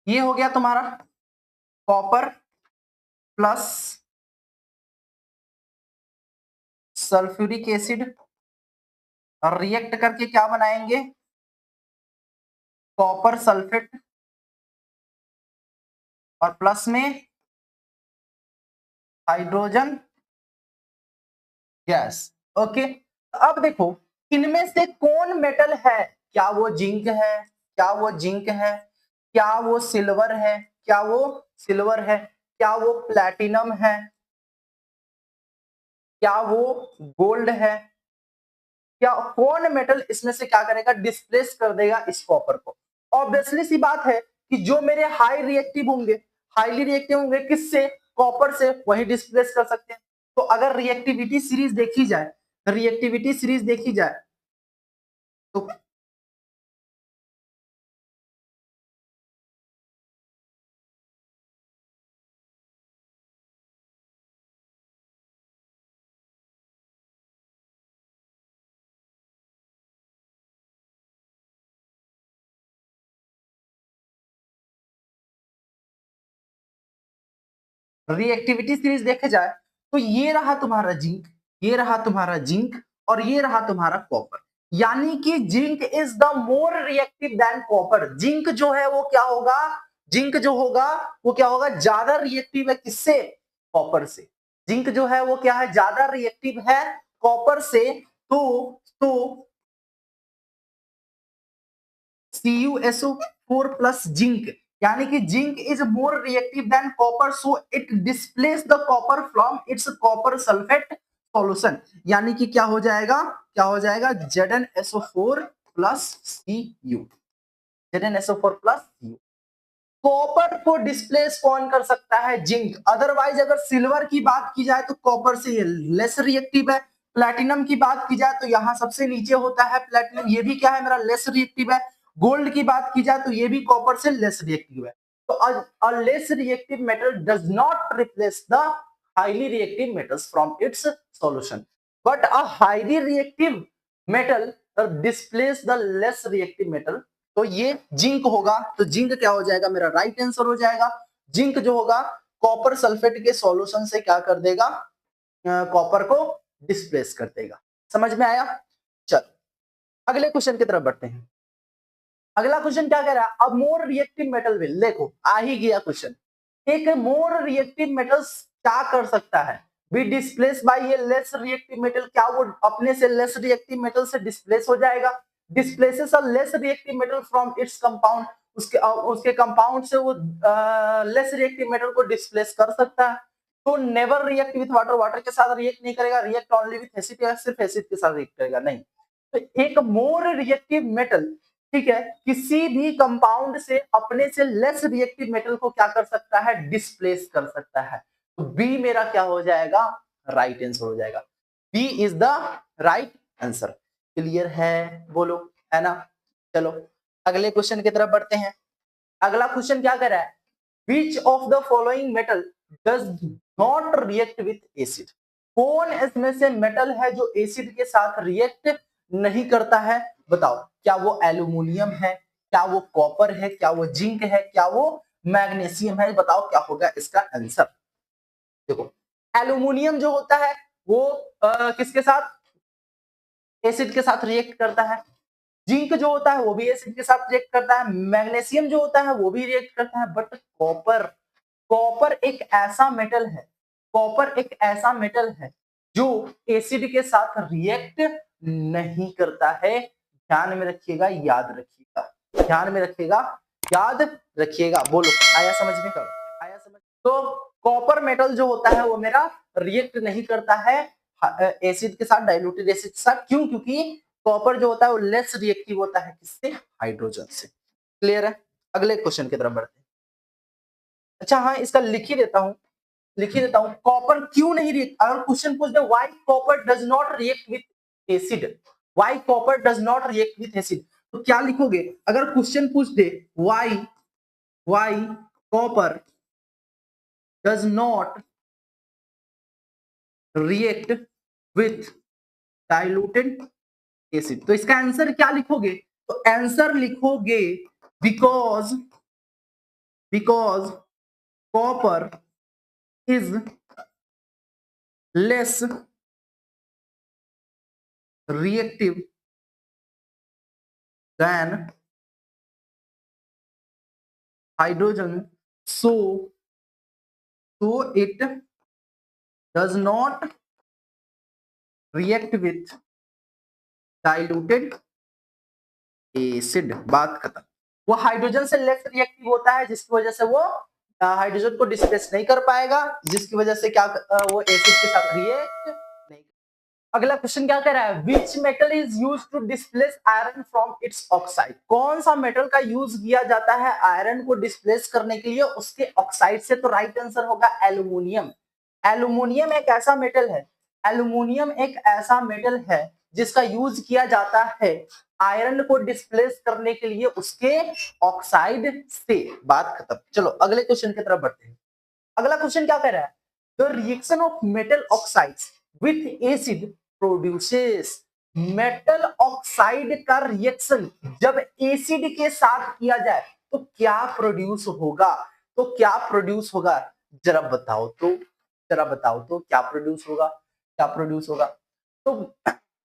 ये हो गया तुम्हारा कॉपर प्लस सल्फ्यूरिक एसिड और रिएक्ट करके क्या बनाएंगे, कॉपर सल्फेट और प्लस में हाइड्रोजन गैस, ओके। अब देखो इनमें से कौन मेटल है, क्या वो जिंक है, क्या वो जिंक है, क्या वो सिल्वर है, क्या वो सिल्वर है, क्या वो प्लैटिनम है, क्या वो गोल्ड है, क्या कौन मेटल इसमें से क्या करेगा, डिस्प्लेस कर देगा इस कॉपर को। ऑब्वियसली सी बात है कि जो मेरे हाईली रिएक्टिव होंगे किससे, कॉपर से, वही डिस्प्लेस कर सकते हैं। तो अगर रिएक्टिविटी सीरीज देखी जाए तो रिएक्टिविटी सीरीज देखे जाए तो ये रहा तुम्हारा जिंक, ये रहा तुम्हारा जिंक और ये रहा तुम्हारा कॉपर। यानी कि zinc is the more reactive than copper. Zinc जो है वो क्या होगा, जिंक जो होगा वो क्या होगा, ज्यादा रिएक्टिव है किससे, कॉपर से। जिंक जो है वो क्या है, ज्यादा रिएक्टिव है कॉपर से। तो CuSO4 प्लस जिंक, यानी कि zinc is more reactive than copper, so it displace the copper from its copper sulphate solution. यानी कि क्या हो जाएगा, क्या हो जाएगा, ZnSO4 plus Cu, ZnSO4 plus Cu। Copper को डिस्प्लेस कौन कर सकता है, जिंक। अदरवाइज अगर सिल्वर की बात की जाए तो कॉपर से ये लेस रिएक्टिव है। प्लैटिनम की बात की जाए तो यहाँ सबसे नीचे होता है प्लैटिनम, ये भी क्या है मेरा, लेस रिएक्टिव है। गोल्ड की बात की जाए तो ये भी कॉपर से लेस रिएक्टिव है। तो a less reactive metal does not replace the highly reactive metals from its solution, but a highly reactive metal displace the less reactive metal. तो ये जिंक होगा, तो जिंक क्या हो जाएगा, मेरा राइट आंसर हो जाएगा। जिंक जो होगा कॉपर सल्फेट के सॉल्यूशन से क्या कर देगा, कॉपर को डिस्प्लेस कर देगा। समझ में आया। चलो अगले क्वेश्चन की तरफ बढ़ते हैं। अगला क्वेश्चन क्या कह रहा है, अब मोर रिएक्टिव मेटल विल, देखो आ ही गया क्वेश्चन। एक मोर रिएक्टिव मेटल्स क्या कर सकता है, बी डिस्प्लेस बाय ये लेस रिएक्टिव मेटल, क्या वो अपने से लेस रिएक्टिव मेटल से डिस्प्लेस हो जाएगा, displaces a less reactive metal from its compound, उसके कंपाउंड से वो लेस रिएक्टिव मेटल को डिस्प्लेस कर सकता है। तो never react with water, water के साथ रिएक्ट नहीं करेगा, रिएक्ट ओनली विथ एसिड, या सिर्फ एसिड के साथ रिएक्ट करेगा, नहीं। तो एक मोर रिएक्टिव मेटल, ठीक है, किसी भी कंपाउंड से अपने से लेस रिएक्टिव मेटल को क्या कर सकता है, डिस्प्लेस कर सकता है। तो बी मेरा क्या हो जाएगा, राइट आंसर हो जाएगा। B is the right answer. Clear है, बोलो, है ना। चलो अगले क्वेश्चन की तरफ बढ़ते हैं। अगला क्वेश्चन क्या कर रहा है, which of the following metal does not react with acid. कौन इसमें से मेटल है जो एसिड के साथ रिएक्ट नहीं करता है, बताओ। क्या वो एल्यूमिनियम है, क्या वो कॉपर है, क्या वो जिंक है, क्या वो मैग्नीशियम है, बताओ क्या होगा इसका आंसर। देखो एल्यूमिनियम जो होता है वो किसके साथ, एसिड के साथ रिएक्ट करता है। जिंक जो होता है वो भी एसिड के साथ रिएक्ट करता है। मैग्नीशियम जो होता है वो भी रिएक्ट करता है। बट कॉपर, कॉपर एक ऐसा मेटल है, कॉपर एक ऐसा मेटल है जो एसिड के साथ रिएक्ट नहीं करता है। ध्यान में रखिएगा, याद रखिएगा, ध्यान में रखिएगा, याद रखिएगा। बोलो आया समझ में, आया समझ। तो कॉपर मेटल जो होता है वो मेरा रिएक्ट नहीं करता है एसिड के साथ, डाइल्यूटेड एसिड के साथ। क्यों, क्योंकि कॉपर जो होता है वो लेस रिएक्टिव होता है किससे, हाइड्रोजन से। क्लियर है। अगले क्वेश्चन की तरफ बढ़ते हैं। अच्छा हाँ, इसका लिख ही देता हूं, लिख ही देता हूं। कॉपर क्यों नहीं रिएक्ट, अगर क्वेश्चन पूछ दे why copper does not react with acid, why copper does not react with acid, तो क्या लिखोगे। अगर क्वेश्चन पूछ दे why copper does not react with diluted acid, तो इसका आंसर क्या लिखोगे, तो आंसर लिखोगे because copper is less reactive than hydrogen, so it does not react with diluted acid। बात खत्म। वो हाइड्रोजन से लेस रिएक्टिव होता है जिसकी वजह से वो हाइड्रोजन को डिस्प्लेस नहीं कर पाएगा, जिसकी वजह से क्या वो एसिड के साथ रिएक्ट नहीं। अगला क्वेश्चन क्या कह रहा है, which metal is use to displace iron from its oxide. कौन सा मेटल का यूज किया जाता है आयरन को डिस्प्लेस करने के लिए उसके ऑक्साइड से, तो राइट आंसर होगा एल्यूमिनियम। एल्यूमिनियम एक ऐसा मेटल है, एल्यूमिनियम एक ऐसा मेटल है जिसका यूज किया जाता है आयरन को डिस्प्लेस करने के लिए उसके ऑक्साइड से। बात खत्म। चलो अगले क्वेश्चन की तरफ बढ़ते हैं। अगला क्वेश्चन क्या कह रहा है, the reaction of metal oxides with acid produces. Metal oxide का रिएक्शन जब एसिड के साथ किया जाए तो क्या प्रोड्यूस होगा, तो क्या प्रोड्यूस होगा, जरा बताओ तो, जरा बताओ तो क्या प्रोड्यूस होगा। क्या प्रोड्यूस होगा? तो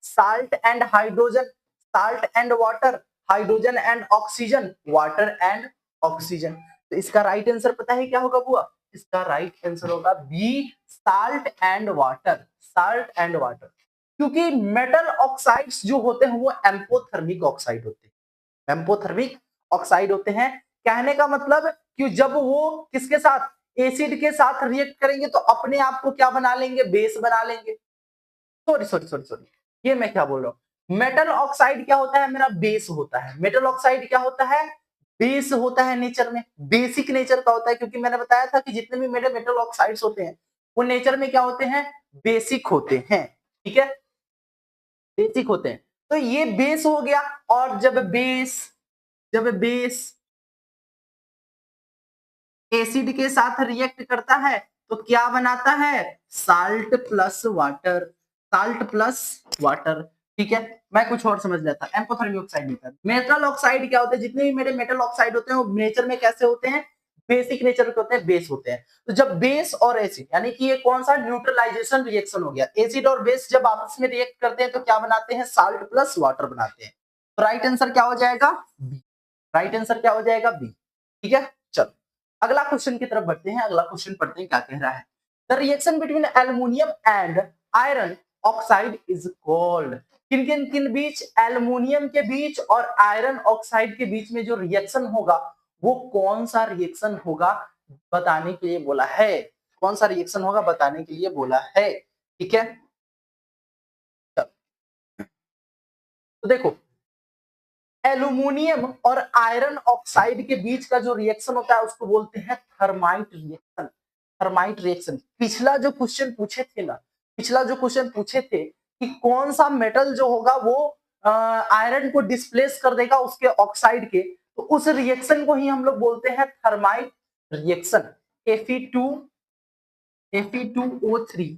salt and hydrogen, salt and water, hydrogen and oxygen, water and oxygen. तो इसका राइट आंसर पता है क्या होगा बुआ? इसका राइट आंसर होगा B, salt and water, salt and water. क्योंकि मेटल ऑक्साइड्स जो होते हैं वो एम्पोथर्मिक ऑक्साइड होते हैं, एम्पोथर्मिक ऑक्साइड होते हैं। कहने का मतलब कि जब वो किसके साथ, एसिड के साथ रिएक्ट करेंगे तो अपने आप को क्या बना लेंगे, बेस बना लेंगे। सॉरी सॉरी सॉरी सॉरी, ये मैं क्या बोल रहा हूं, मेटल ऑक्साइड क्या होता है, मेरा बेस होता है। मेटल ऑक्साइड क्या होता है, बेस होता है नेचर में, बेसिक नेचर का होता है। क्योंकि मैंने बताया था कि जितने भी मेरे मेटल ऑक्साइड्स होते हैं वो नेचर में क्या होते हैं, बेसिक होते हैं। ठीक है, बेसिक होते हैं। तो ये बेस हो गया। और जब बेस एसिड के साथ रिएक्ट करता है तो क्या बनाता है, salt plus water, salt plus water. ठीक है, मैं कुछ और समझ लेता, एम्पोथर्मिक ऑक्साइड नहीं था। मेटल ऑक्साइड क्या होते हैं, जितने भी मेरे मेटल ऑक्साइड होते हैं वो नेचर में कैसे होते हैं, बेसिक नेचर के होते हैं, बेस होते हैं। तो जब बेस और एसिड, यानी कि ये कौन सा न्यूट्रलाइजेशन रिएक्शन हो गया, एसिड और बेस जब आपस में रिएक्ट करते हैं तो क्या बनाते हैं, साल्ट प्लस वाटर बनाते हैं। तो राइट आंसर क्या हो जाएगा, बी। राइट आंसर क्या हो जाएगा, बी। ठीक है, चलो अगला क्वेश्चन की तरफ बढ़ते हैं। अगला क्वेश्चन पढ़ते हैं क्या कह रहा है। The reaction between aluminium and iron oxide is called. किन किन किन बीच, एल्युमिनियम के बीच और आयरन ऑक्साइड के बीच में जो रिएक्शन होगा वो कौन सा रिएक्शन होगा बताने के लिए बोला है, कौन सा रिएक्शन होगा बताने के लिए बोला है। ठीक है, तो देखो एल्युमिनियम और आयरन ऑक्साइड के बीच का जो रिएक्शन होता है उसको बोलते हैं थर्माइट रिएक्शन। थर्माइट रिएक्शन, पिछला जो क्वेश्चन पूछे थे ना, पिछला जो क्वेश्चन पूछे थे कि कौन सा मेटल जो होगा वो आयरन को डिस्प्लेस कर देगा उसके ऑक्साइड के, तो उस रिएक्शन को ही हम लोग बोलते हैं थर्माइट रिएक्शन। Fe2O3,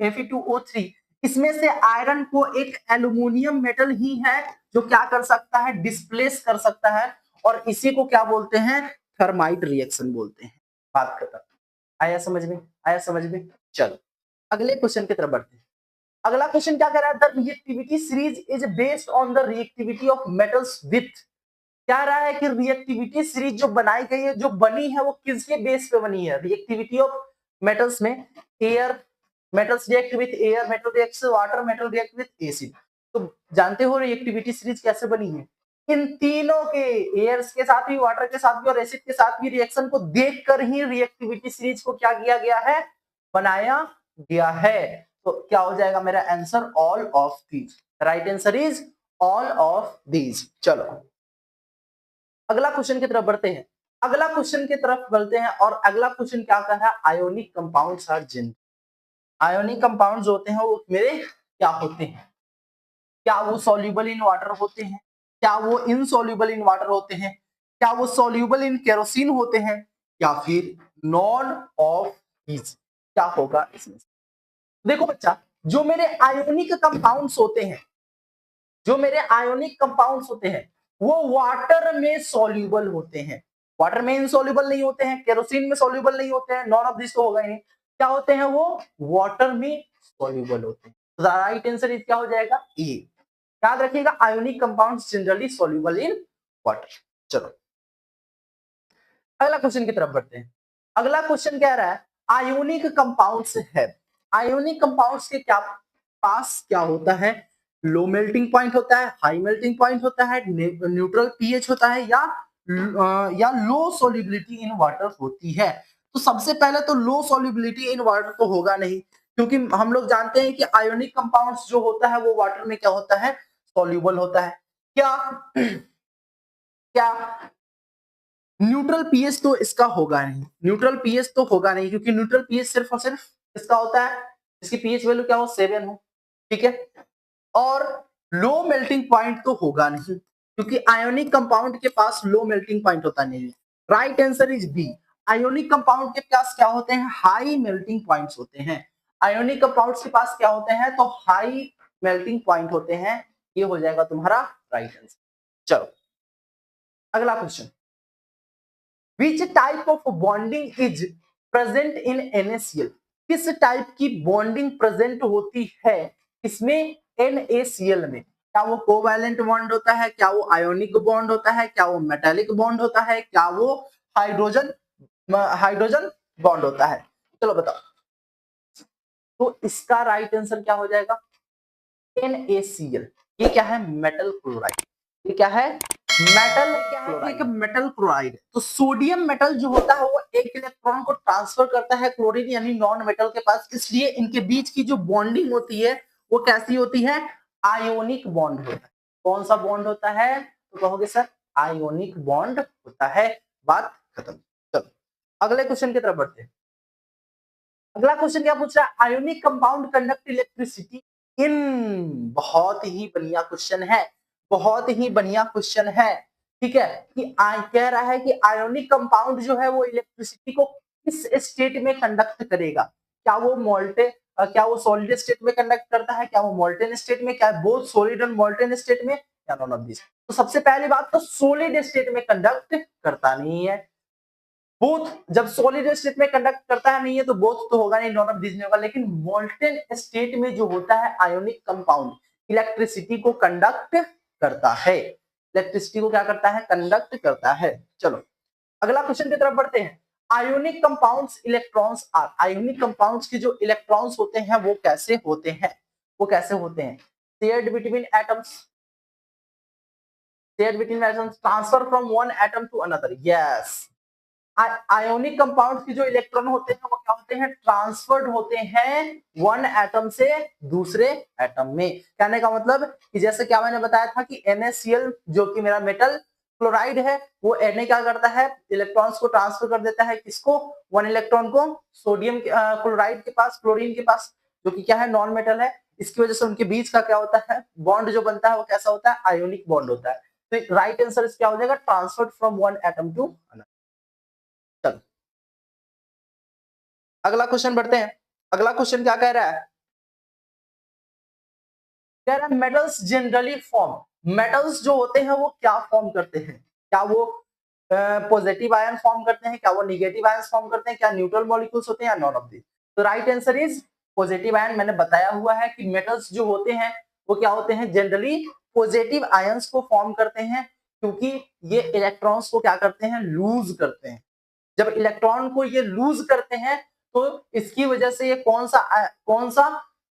Fe2O3, इसमें से आयरन को एक एल्युमिनियम मेटल ही है जो क्या कर सकता है, डिस्प्लेस कर सकता है, और इसी को क्या बोलते हैं, थर्माइट रिएक्शन बोलते हैं। बात खत्म। आया समझ में, आया समझ में। चलो अगले क्वेश्चन की तरफ बढ़ते हैं। अगला क्वेश्चन क्या कह रहा है, the reactivity series is based on the reactivity of metals with. क्या रहा है कि रिएक्टिविटी सीरीज जो बनाई गई है, जो बनी है, वो किसके बेस पे बनी है, रिएक्टिविटी ऑफ मेटल्स में air, metals react with air, metal react water, metal react with acid. तो जानते हो रिएक्टिविटी सीरीज कैसे बनी है, इन तीनों के, एयर्स के साथ भी, वाटर के साथ भी और एसिड के साथ भी रिएक्शन को देखकर ही रिएक्टिविटी सीरीज को क्या किया गया है, बनाया गया है। तो क्या हो जाएगा मेरा answer, all of these. Right answer is all of these. चलो अगला क्वेश्चन की तरफ बढ़ते हैं। अगला क्वेश्चन की तरफ बढ़ते हैं और अगला क्वेश्चन क्या कह रहा है, ionic compounds are general. Ionic compound जो होते हैं वो मेरे क्या होते हैं, क्या वो सॉल्युबल इन वाटर होते हैं, क्या वो इनसॉल्युबल इन वाटर होते हैं, क्या वो सॉल्युबल इन केरोसिन होते हैं, या फिर नॉन ऑफ दीज, क्या होगा इसमें। देखो बच्चा, जो मेरे आयोनिक कंपाउंड्स होते हैं, जो मेरे आयोनिक कंपाउंड्स होते हैं वो वाटर में सॉल्युबल होते हैं, वाटर में इनसॉल्युबल नहीं होते हैं, केरोसिन में सॉल्युबल नहीं होते हैं, नॉन ऑफ दिस तो होगा ही नहीं। क्या होते हैं वो, वाटर में सॉल्युबल होते हैं। राइट आंसर इज क्या हो जाएगा, ए। याद रखिएगा ionic compounds generally soluble in water. चलो अगला क्वेश्चन की तरफ बढ़ते हैं। अगला क्वेश्चन कह रहा है आयोनिक कंपाउंड्स है, आयोनिक कंपाउंड्स के क्या पास क्या होता है, लो मेल्टिंग पॉइंट होता है, हाई मेल्टिंग पॉइंट होता है, न्यूट्रल पीएच होता है, या लो सॉल्युबिलिटी इन वाटर होती है। तो सबसे पहले तो लो सॉल्युबिलिटी इन वाटर तो होगा नहीं, क्योंकि हम लोग जानते हैं कि आयोनिक कंपाउंड्स जो होता है वो वाटर में क्या होता है, सॉल्युबल होता है। क्या क्या न्यूट्रल पीएच तो इसका होगा नहीं, न्यूट्रल पीएच तो होगा नहीं, क्योंकि न्यूट्रल पीएच सिर्फ और सिर्फ इसका होता है, इसकी पीएच वैल्यू क्या हो, 7 हो। ठीक है, और लो मेल्टिंग पॉइंट तो होगा नहीं, क्योंकि आयोनिक कंपाउंड के पास लो मेल्टिंग पॉइंट होता नहीं है। Right answer is B, ionic compound के पास क्या होते हैं, हाई मेल्टिंग पॉइंट्स होते हैं। आयोनिक कंपाउंड्स के पास क्या होते हैं, तो हाई मेल्टिंग पॉइंट होते हैं। ये हो जाएगा तुम्हारा राइट आंसर। चलो अगला question, which type of bonding is present in NaCl। किस टाइप की बॉन्डिंग प्रेजेंट होती है इसमें NaCl में? क्या वो कोवैलेंट बॉन्ड होता है, क्या वो आयोनिक बॉन्ड होता है, क्या वो मेटालिक बॉन्ड होता है, क्या वो हाइड्रोजन हाइड्रोजन बॉन्ड होता है? चलो बताओ। तो इसका राइट आंसर क्या हो जाएगा? NaCl। ये क्या है? Metal chloride. ये क्या है? Metal chloride. एक मेटल क्लोराइड। तो सोडियम मेटल जो होता है वो एक इलेक्ट्रॉन को ट्रांसफर करता है क्लोरीन यानी नॉन मेटल के पास, इसलिए इनके बीच की जो बॉन्डिंग होती है वो कैसी होती है? आयोनिक बॉन्ड होता है। कौन सा बॉन्ड होता है? तो कहोगे सर आयोनिक बॉन्ड होता है। बात खत्म। चलो अगले क्वेश्चन की तरफ बढ़ते हैं। अगला क्वेश्चन क्या पूछ रहा है? Ionic compound conduct electricity in. बहुत ही बढ़िया क्वेश्चन है, बहुत ही बढ़िया क्वेश्चन है। ठीक है कि कह रहा है कि आयोनिक कंपाउंड जो है वो इलेक्ट्रिसिटी को किस स्टेट में कंडक्ट करेगा? क्या वो क्या वो सॉलिड स्टेट में कंडक्ट करता है, क्या वो मोल्टेन स्टेट में, क्या both solid and molten state में, या नॉन ऑफ दिस? तो सबसे पहली बात तो सॉलिड स्टेट में कंडक्ट करता नहीं है। बोथ जब सॉलिड स्टेट में कंडक्ट करता है नहीं है तो बोथ तो होगा नहीं, नॉन ऑफ दिस नहीं होगा। लेकिन मोल्टेन स्टेट में जो होता है आयोनिक कंपाउंड इलेक्ट्रिसिटी को कंडक्ट करता है। इलेक्ट्रिसिटी को क्या करता है? कंडक्ट करता है। चलो अगला क्वेश्चन की तरफ बढ़ते हैं। Ionic compounds electrons are. Ionic compounds के जो इलेक्ट्रॉन्स होते हैं वो कैसे होते हैं? वो कैसे होते हैं? Shared between atoms, shared between atoms, transfer from one atom to another. Yes, ionic compounds के जो इलेक्ट्रॉन होते हैं वो क्या होते हैं? ट्रांसफर्ड होते हैं वन एटम से दूसरे एटम में। कहने का मतलब कि जैसे क्या मैंने बताया था कि NaCl जो कि मेरा मेटल क्लोराइड है वो Na क्या करता है? इलेक्ट्रॉन्स को ट्रांसफर कर देता है। किसको? वन इलेक्ट्रॉन को सोडियम क्लोराइड के पास, क्लोरीन के पास, जो कि क्या है? नॉन मेटल है। इसकी वजह से उनके बीच का क्या होता है? बॉन्ड जो बनता है वो कैसा होता है? आयोनिक बॉन्ड होता है। तो राइट आंसर क्या हो जाएगा? Transferred from one atom to another. चलो अगला क्वेश्चन बढ़ते हैं। अगला क्वेश्चन क्या कह रहा है? कह रहा है मेटल्स जनरली फॉर्म। मेटल्स जो होते हैं वो क्या फॉर्म करते हैं? क्या वो पॉजिटिव आयन फॉर्म करते हैं, क्या वो निगेटिव आयन फॉर्म करते हैं, क्या न्यूट्रल मॉलिक्यूल्स होते हैं, या नॉन ऑफ दिस? तो right answer is positive ion. मैंने बताया हुआ है कि मेटल्स जो होते हैं वो क्या होते हैं? जनरली पॉजिटिव आयंस को फॉर्म करते हैं, क्योंकि ये इलेक्ट्रॉन्स को क्या करते हैं? लूज करते हैं। जब इलेक्ट्रॉन को ये लूज करते हैं तो इसकी वजह से ये कौन सा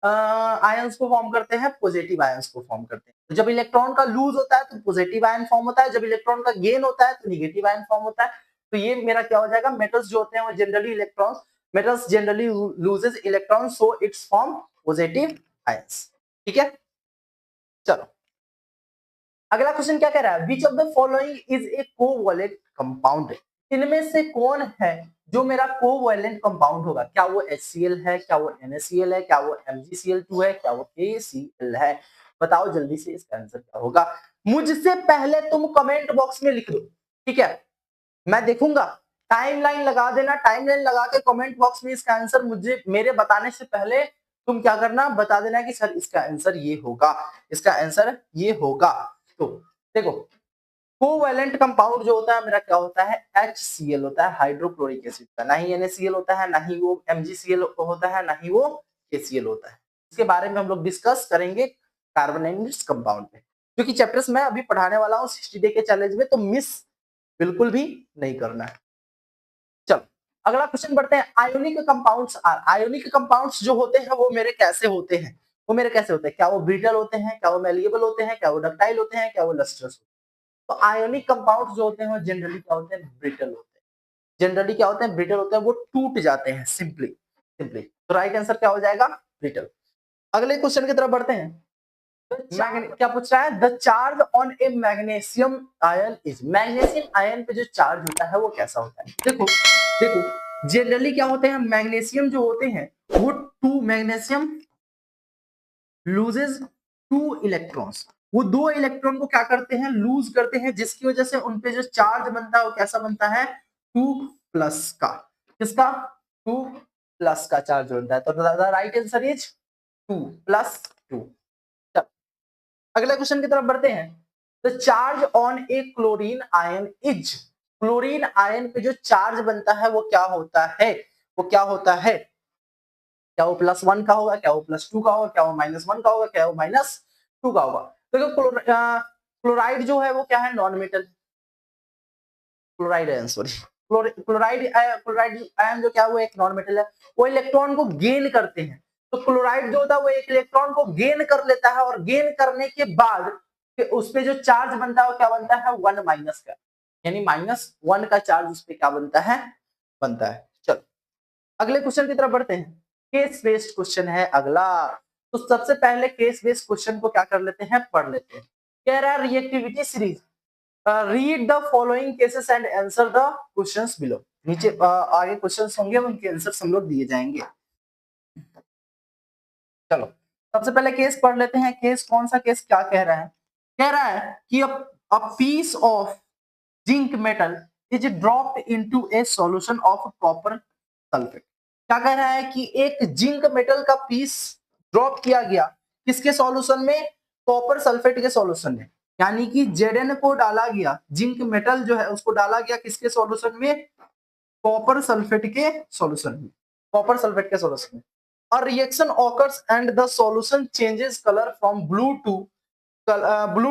आयंस को फॉर्म करते हैं? पॉजिटिव आयंस को फॉर्म करते हैं। तो जब इलेक्ट्रॉन का लूज होता है तो पॉजिटिव आयन फॉर्म होता है, जब इलेक्ट्रॉन का गेन होता है तो निगेटिव आयन फॉर्म होता है। तो ये मेरा क्या हो जाएगा? मेटल्स जो होते हैं वो generally metals generally loses electron so it's form positive ions. ठीक है, चलो अगला क्वेश्चन क्या कह रहा है? Which of the following is a covalent compound. इनमें से कौन है जो मेरा कोवैलेंट कंपाउंड होगा? क्या वो HCl है, क्या वो NaCl है, क्या वो MgCl2 है, क्या वो KCl है? बताओ जल्दी से इसका आंसर क्या होगा। मुझसे पहले तुम कमेंट बॉक्स में लिख दो, ठीक है? मैं देखूंगा, टाइमलाइन लगा देना। टाइमलाइन लगा के कमेंट बॉक्स में इसका आंसर मुझे मेरे बताने से पहले तुम क्या करना? बता देना कि सर इसका आंसर ये होगा, इसका आंसर ये होगा। तो देखो कोवैलेंट कंपाउंड जो होता है मेरा क्या होता है? HCl होता है, हाइड्रोक्लोरिक एसिड का। ना ही NaCl होता है, ना ही वो MgCl होता है, ना ही वो KCl होता है। इसके बारे में हम लोग डिस्कस करेंगे कार्बोनेटेड कंपाउंड में, क्योंकि चैप्टर्स मैं अभी पढ़ाने वाला हूँ 60 डे के चैलेंज में, तो मिस बिल्कुल भी नहीं करना है। चलो अगला क्वेश्चन बढ़ते हैं। Ionic compounds are. Ionic compounds जो होते हैं वो मेरे कैसे होते हैं? वो मेरे कैसे होते हैं? क्या वो ब्रिटल होते हैं, क्या वो मैलिएबल होते हैं, क्या वो डक्टाइल होते हैं, क्या वो लस्ट्रस होते हैं? तो आयोनिक कंपाउंड्स जो होते हैं वो जनरली क्या होते हैं? ब्रिटल होते हैं। जनरली क्या होते हैं? ब्रिटल होते हैं, वो टूट जाते हैं सिंपली सिंपली। तो राइट आंसर क्या हो जाएगा? ब्रिटल। अगले क्वेश्चन की तरफ बढ़ते हैं। क्या पूछ रहा है? The charge on A magnesium ion is. Magnesium ion पे जो चार्ज होता है वो कैसा होता है? देखो देखो जनरली क्या होते हैं? मैग्नीशियम जो होते हैं वो मैग्नीशियम लूजेस 2 इलेक्ट्रॉन्स। वो 2 इलेक्ट्रॉन को क्या करते हैं? लूज करते हैं, जिसकी वजह से उनपे जो चार्ज बनता है वो कैसा बनता है? 2+ का। किसका? 2+ का चार्ज बनता है। तो राइट आंसर इज 2+2। अगले क्वेश्चन की तरफ बढ़ते हैं। The charge on A chlorine ion is. Chlorine ion पे जो चार्ज बनता है वो क्या होता है? वो क्या होता है? क्या वो +1 का होगा, क्या वो +2 का होगा, क्या वो -1 का होगा, क्या वो -2 का होगा। देखो क्लोराइड जो है वो क्या है, non metal. Chloride ion sorry, chloride ion जो क्या वो एक नॉन मेटल है, वो इलेक्ट्रॉन को गेन करते हैं। तो क्लोराइड जो होता है वो एक इलेक्ट्रॉन को गेन कर लेता है और गेन करने के बाद फिर उस पे जो चार्ज बनता है वो क्या बनता है, 1 माइनस का, यानी -1 का चार्ज उस पे क्या बनता है, बनता है। चलो अगले क्वेश्चन की तरफ बढ़ते हैं। केस बेस्ड क्वेश्चन है अगला। तो सबसे पहले केस बेस्ड क्वेश्चन को क्या कर लेते हैं, पढ़ लेते हैं। कह रहा है reactivity series, read the following cases and answer the questions below. नीचे आगे क्वेश्चंस होंगे, उनके आंसर्स हम लोग दिए जाएंगे। चलो सबसे पहले केस पढ़ लेते हैं। केस कौन सा केस, क्या कह रहा है, कह रहा है कि a piece of zinc metal is dropped into a solution of copper sulphate. क्या कह रहा है कि एक जिंक मेटल का पीस ड्रॉप किया गया किसके सॉल्यूशन में, कॉपर सल्फेट के सॉल्यूशन में। यानी कि Zn को डाला गया, जिंक मेटल जो है उसको डाला गया किसके सॉल्यूशन में, कॉपर सल्फेट के सॉल्यूशन में, कॉपर सल्फेट के सॉल्यूशन में। और reaction occurs and the solution changes colour from blue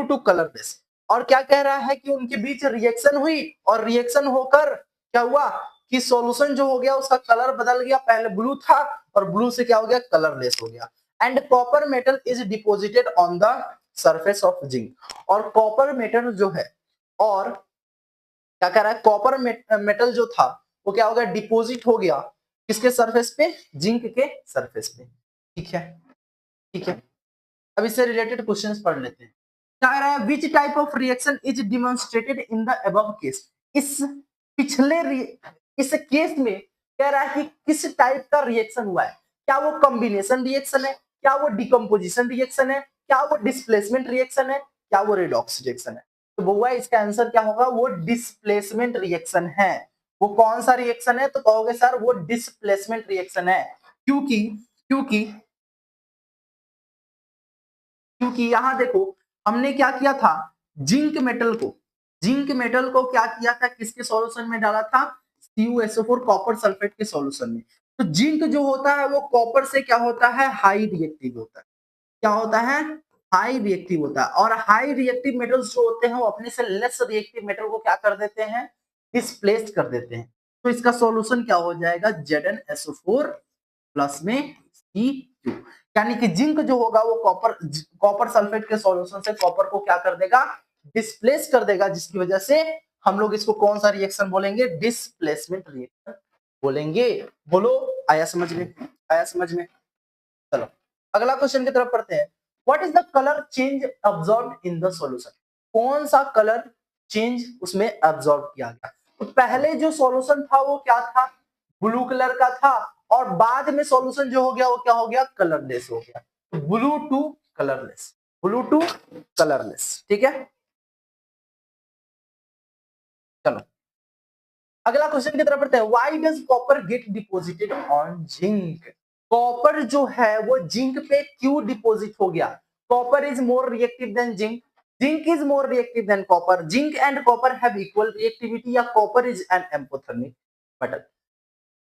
to colourless. और क्या कह रहा है कि उनके बीच रिएक्शन हुई और रिएक्शन होकर क्या हुआ कि सॉल्यूशन जो हो गया उसका कलर बदल गया, पहले ब्लू था और ब्लू से क्या हो गया, कलरलेस हो गया। And copper metal is deposited on the surface of zinc. और कॉपर मेटल जो है, और क्या कह रहा है, कॉपर मेटल जो था वो क्या हो गया, डिपोजिट हो गया किसके सरफेस पे, जिंक के सरफेस पे। ठीक है, ठीक है। अब इससे रिलेटेड क्वेश्चंस पढ़ लेते हैं। कह रहा है which type of reaction is demonstrated in the above case. इस पिछले इस केस में कह रहा है कि किस टाइप का रिएक्शन हुआ है, क्या वो कॉम्बिनेशन रिएक्शन है, क्या वो डिकम्पोजिशन रिएक्शन है, क्या वो डिस्प्लेसमेंट रिएक्शन है, क्या वो रेडॉक्स रिएक्शन है। तो वो इसका आंसर क्या होगा, वो डिस्प्लेसमेंट रिएक्शन है। वो कौन सा रिएक्शन है, तो कहोगे सर वो डिस्प्लेसमेंट रिएक्शन है। क्योंकि क्योंकि क्योंकि यहां देखो हमने क्या किया था, जिंक मेटल को क्या किया था, किसके सॉल्यूशन में डाला था, CuSO4 कॉपर सल्फेट के सॉल्यूशन में। तो जिंक जो होता है वो कॉपर से क्या होता है, हाई रिएक्टिव होता है। क्या होता है, हाई रिएक्टिव होता है। और हाई रिएक्टिव मेटल्स जो होते हैं वो अपने से लेस रिएक्टिव मेटल को क्या कर देते हैं, डिस्प्लेस कर देते हैं। तो इसका सॉल्यूशन क्या हो जाएगा, ZnSO4 प्लस में C2। यानी कि जिंक जो होगा वो कॉपर सल्फेट के सॉल्यूशन से कॉपर को क्या कर देगा, डिस्प्लेस कर देगा, जिसकी वजह से हम लोग इसको कौन सा रिएक्शन बोलेंगे, डिस्प्लेसमेंट रिएक्शन बोलेंगे। बोलो आया समझ में, आया समझ में। चलो अगला क्वेश्चन की तरफ पढ़ते हैं। What is the colour change absorbed in the solution. कौन सा कलर चेंज उसमें अब्सॉर्ब किया गया। तो पहले जो सॉल्यूशन था वो क्या था, ब्लू कलर का था, और बाद में सॉल्यूशन जो हो गया वो क्या हो गया, कलरलेस हो गया। Blue to colourless, blue to colourless. ठीक है, चलो अगला क्वेश्चन की तरफ बढ़ते हैं। Why does copper get deposited on zinc. Copper जो है वो जिंक पे क्यों डिपॉजिट हो गया। Copper is more reactive than zinc, zinc is more reactive than copper, zinc and copper have equal reactivity, या copper is an amphoteric metal.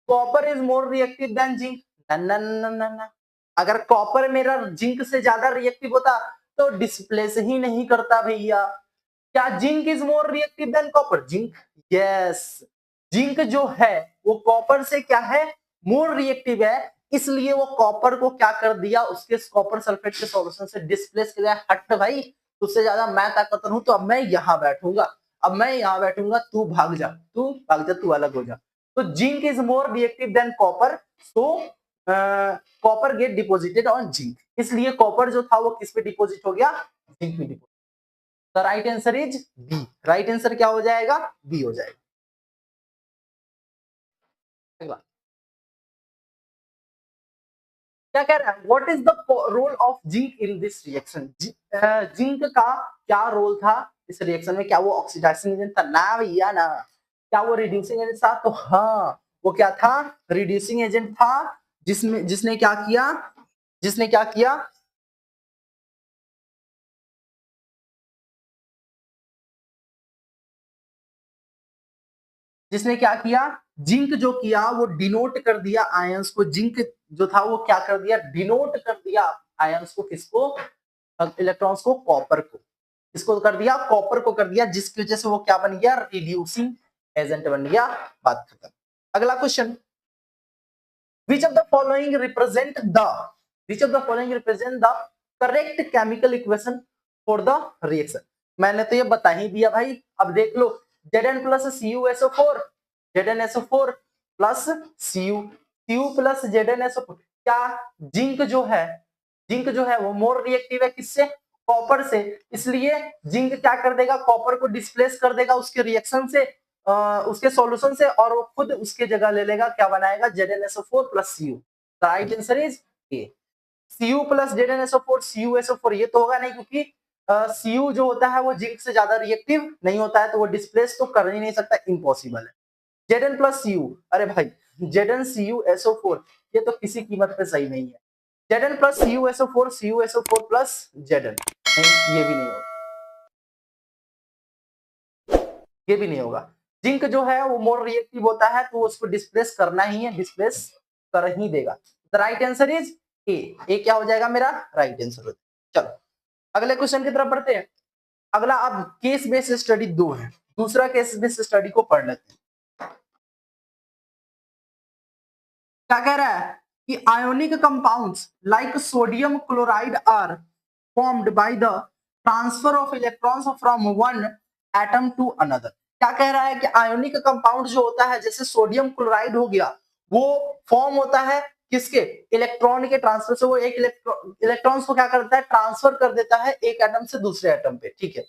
Copper is more reactive than zinc, ना ना ना ना। अगर कॉपर मेरा zinc से ज्यादा reactive होता तो डिस्प्लेस ही नहीं करता भैया। क्या zinc is more reactive than copper, zinc, yes. Zinc जो है वो कॉपर से क्या है, मोर रिएक्टिव है, इसलिए वो कॉपर को क्या कर दिया, उसके कॉपर सल्फेट के सॉल्यूशन से डिस्प्लेस कर दिया। हट भाई, तुझसे ज्यादा मैं ताकतवर हूं, तो अब मैं यहां बैठूंगा, अब मैं यहां बैठूंगा, तू भाग जा, तू भाग जा, तू अलग हो जा। तो zinc is more reactive than copper, so copper get deposited on zinc. इसलिए कॉपर जो था वो किस पे डिपोजिट हो गया, जिंक पे deposit. The right answer is B. Right answer क्या हो जाएगा, बी हो जाएगा। अगला क्या कह रहा है, what is the role of zinc in this reaction. Zinc का क्या रोल था इस रिएक्शन में, क्या वो ऑक्सीडाइजिंग एजेंट था, ना भैया ना। क्या वो रिड्यूसिंग एजेंट था, तो हाँ वो क्या था, रिड्यूसिंग एजेंट था। जिसमें जिसने क्या किया, जिसने क्या किया, जिसने क्या किया, जिंक जो किया वो डिनोट कर दिया आयंस को, जिंक जो था वो क्या कर दिया, डिनोट कर दिया आयंस को, किसको, इलेक्ट्रॉन्स को, कॉपर को, इसको कर दिया, कॉपर को कर दिया, जिसकी वजह से वो क्या बन गया, रिड्यूसिंग एजेंट बन गया। बात खत्म। अगला question, which of the following represent the correct chemical equation for the reaction। मैंने तो ये बता ही दिया भाई, अब देख लो, Zn plus CuSO4, ZnSO4 plus Cu plus ZnSO4, क्या जिंक जो है वो मोर रिएक्टिव है किससे, कॉपर से, इसलिए जिंक क्या कर देगा, कॉपर को डिस्प्लेस कर देगा उसके रिएक्शन से, उसके सॉल्यूशन से, और वो खुद उसके जगह ले लेगा, क्या बनाएगा, ZnSO4 plus Cu। Right answer is A. Cu plus ZnSO4 CuSO4 ये तो होगा नहीं, क्योंकि Cu जो होता है वो जिंक से ज्यादा रिएक्टिव नहीं होता है, तो वो डिस्प्लेस तो कर ही नहीं सकता, इम्पॉसिबल है। Zn plus Cu, अरे भाई ZnCuSO4 ये तो किसी कीमत पे सही नहीं है। Zn plus CuSO4 plus Zn, नहीं ये भी नहीं होगा, ये भी नहीं होगा। जिंक जो है वो मोर रिएक्टिव होता है, तो उसको डिस्प्लेस करना ही है, डिस्प्लेस कर ही देगा। The right answer is A. A क्या हो जाएगा मेरा राइट आंसर हो जाएगा। चलो अगले क्वेश्चन की तरफ बढ़ते हैं। अगला अब केस बेस्ड स्टडी 2 है, दूसरा केस बेस्ड स्टडी को पढ़ लेते हैं। क्या कह रहा है कि ionic compounds like sodium chloride are formed by the transfer of electrons from one atom to another. क्या कह रहा है कि आयोनिक कंपाउंड जो होता है, जैसे सोडियम क्लोराइड हो गया, वो फॉर्म होता है किसके, इलेक्ट्रॉन के ट्रांसफर से। वो एक इलेक्ट्रॉन्स को क्या करता है, ट्रांसफर कर देता है एक एटम से दूसरे एटम पे, ठीक है।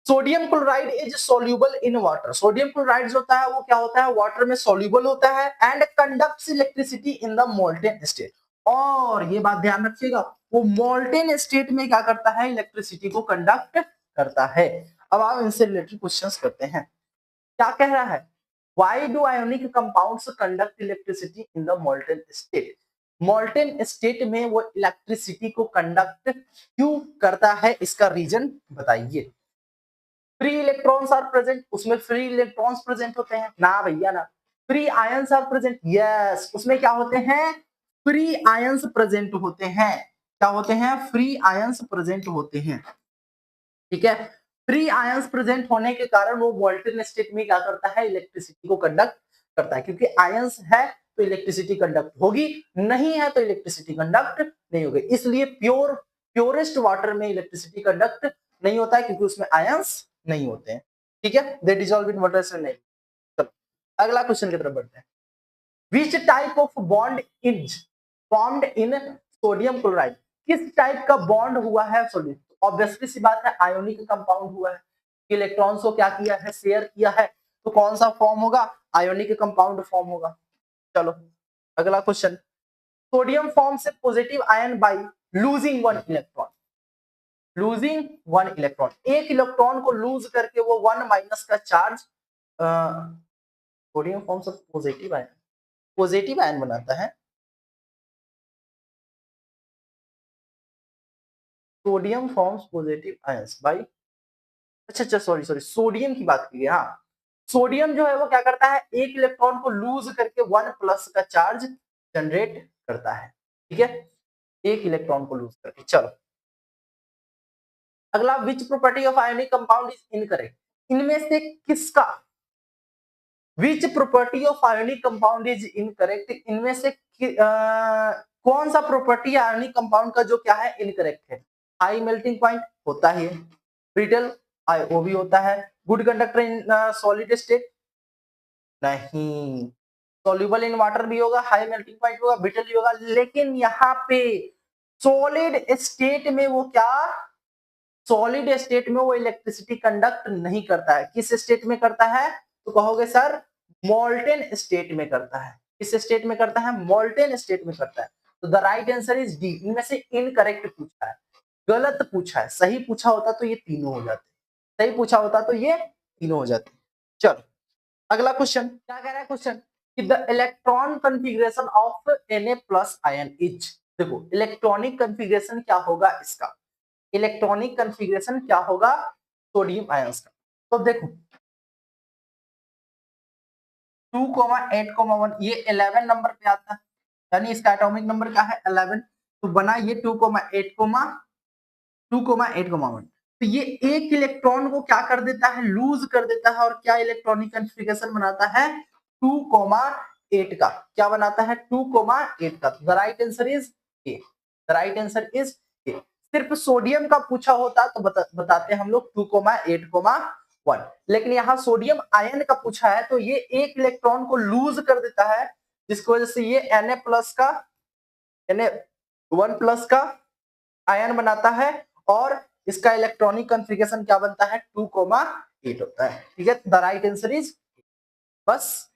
Sodium chloride is soluble in water. Sodium chloride जो होता है वो क्या होता है, वाटर में सोल्यूबल होता है, and conducts electricity in the molten state. और ये बात ध्यान रखिएगा, वो मोल्टेन स्टेट में क्या करता है, इलेक्ट्रिसिटी को कंडक्ट करता है। अब आप इनसे रिलेटेड क्वेश्चंस करते हैं। क्या कह रहा है, why do ionic compounds conduct electricity in the molten state. Molten state में वो इलेक्ट्रिसिटी को कंडक्ट क्यों करता है, इसका रीजन बताइए। फ्री इलेक्ट्रॉन्स आर प्रेजेंट, उसमें फ्री इलेक्ट्रॉन्स प्रेजेंट होते हैं ना भैया ना। Free ions are present, yes, उसमें क्या होते हैं, फ्री आयंस प्रेजेंट होते हैं। क्या होते हैं, फ्री आयंस प्रेजेंट होते हैं, ठीक है। फ्री आयंस प्रेजेंट होने के कारण वो मोल्टेन स्टेट में क्या करता है, इलेक्ट्रिसिटी को कंडक्ट करता है, क्योंकि आयंस है तो इलेक्ट्रिसिटी कंडक्ट होगी, नहीं है तो इलेक्ट्रिसिटी कंडक्ट नहीं होगी। इसलिए प्योरेस्ट वाटर में इलेक्ट्रिसिटी कंडक्ट नहीं होता है, क्योंकि उसमें आयंस नहीं होते हैं, ठीक है, दे डिसॉल्व इन वाटर से नहीं। चलो अगला क्वेश्चन की तरफ बढ़ते हैं। Which type of bond is formed in sodium chloride. किस टाइप का बॉन्ड हुआ है सोडियम, ऑब्वियसली सी बात है, आयोनिक कंपाउंड हुआ है, इलेक्ट्रॉन्स को क्या किया है, शेयर किया है, तो कौन सा फॉर्म होगा, आयोनिक कंपाउंड फॉर्म होगा। चलो अगला question, sodium forms a positive ion by losing one electron. Losing one electron, एक इलेक्ट्रॉन को लूज करके वो 1 माइनस का charge sodium forms positive ion बनाता है। Sodium forms positive ions by, अच्छा सॉरी सोडियम की बात की है। हाँ, सोडियम जो है वो क्या करता है, एक इलेक्ट्रॉन को लूज करके 1 प्लस का चार्ज जनरेट करता है, ठीक है, एक इलेक्ट्रॉन को लूज करके। चलो अगला, which property of ionic compound is incorrect. इनमें से किसका, which property of ionic compound is incorrect, इनमें से कौन सा प्रॉपर्टी आयोनिक कंपाउंड का जो क्या है, इनकरेक्ट है। हाई मेल्टिंग पॉइंट होता है, ब्रिटल वो भी होता है, good conductor in solid state नहीं, सॉल्युबल इन वाटर भी होगा, हाई मेल्टिंग पॉइंट होगा, ब्रिटल भी होगा, लेकिन यहाँ पे सॉलिड स्टेट में वो क्या, सॉलिड स्टेट में वो इलेक्ट्रिसिटी कंडक्ट नहीं करता है। किस स्टेट में करता है, तो कहोगे सर मोल्टेन स्टेट में करता है। किस स्टेट में करता है, मोल्टेन स्टेट में करता है। तो the right answer is D. इनमें से इनकरेक्ट पूछा है, गलत पूछा है, सही पूछा होता तो ये तीनों हो जाते, सही पूछा होता तो ये तीनों हो जाते। चलो अगला क्वेश्चन, क्या कह रहा है क्वेश्चन, कि the electron configuration of Na plus ion is. देखो इलेक्ट्रॉनिक कॉन्फ़िगरेशन क्या होगा इसका, इलेक्ट्रॉनिक कॉन्फ़िगरेशन क्या होगा सोडियम आयंस का। तो देखो 2,8,1 ये 11 नंबर पे आता है, यानी इसका एटॉमिक नंबर क्या है 11। तो बना ये 2,8,1। तो ये एक इलेक्ट्रॉन को क्या कर देता है, लूज कर देता है, और क्या इलेक्ट्रॉनिक कॉन्फ़िगरेशन बनाता है 2,8 का। क्या बनाता है 2,8 का। The right answer is A. The right answer is ए। सिर्फ सोडियम का पूछा होता तो बताते हम लोग 2,8,1, लेकिन यहाँ सोडियम आयन का पूछा है तो ये एक इलेक्ट्रॉन को लूज कर देता है, जिसकी वजह से ये Na1+ का आयन बनाता है, और इसका इलेक्ट्रॉनिक कॉन्फ़िगरेशन क्या बनता है 2,8 होता है। ठीक है, द राइट आंसर इज, बस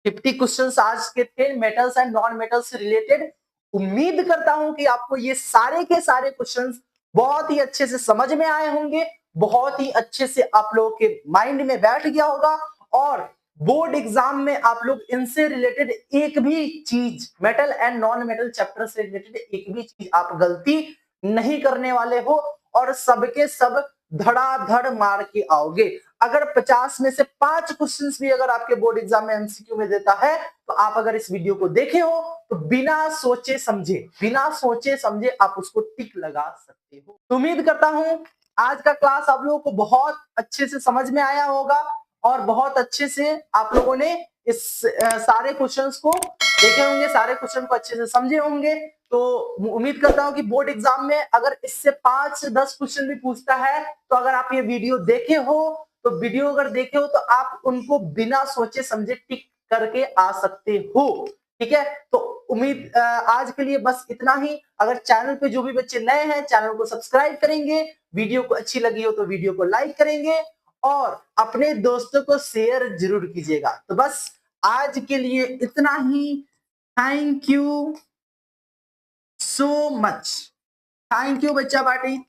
50 क्वेश्चंस आज के थे मेटल्स एंड नॉन मेटल्स से रिलेटेड। उम्मीद करता हूं कि आपको ये सारे के सारे क्वेश्चंस बहुत ही अच्छे से समझ में आए होंगे, बहुत ही अच्छे से आप लोगों के माइंड में बैठ गया होगा, और बोर्ड एग्जाम में आप लोग इनसे रिलेटेड एक भी चीज, metal and non metal chapter से रिलेटेड एक भी चीज आप गलती नहीं करने वाले हो, और सबके सब धड़ाधड़ मार के आओगे। अगर 50 में से 5 क्वेश्चंस भी अगर आपके बोर्ड एग्जाम में एमसीक्यू में देता है, तो आप अगर इस वीडियो को देखे हो तो बिना सोचे समझे आप उसको टिक लगा सकते हो। तो उम्मीद करता हूं आज का क्लास आप लोगों को बहुत अच्छे से समझ में आया होगा, और बहुत अच्छे से आप लोगों ने इस सारे क्वेश्चंस को देखे होंगे, सारे क्वेश्चन को अच्छे से समझे होंगे। तो उम्मीद करता हूं कि बोर्ड एग्जाम में अगर इससे 5-10 क्वेश्चन भी पूछता है, तो अगर आप ये वीडियो देखे हो तो आप उनको बिना सोचे समझे टिक करके आ सकते हो। ठीक है, तो उम्मीद आज के लिए बस इतना ही। अगर चैनल पे जो भी बच्चे नए हैं, चैनल को सब्सक्राइब करेंगे, वीडियो को अच्छी लगी हो तो वीडियो को लाइक करेंगे, और अपने दोस्तों को शेयर जरूर कीजिएगा। तो बस आज के लिए इतना ही। Thank you so much. Thank you बच्चा पार्टी।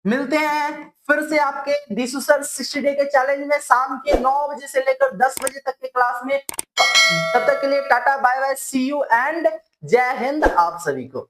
मिलते हैं फिर से आपके दिशु सर 60 डे के चैलेंज में शाम के 9 बजे से लेकर 10 बजे तक के क्लास में। तब तक के लिए ta ta bye bye, see you and Jai Hind आप सभी को।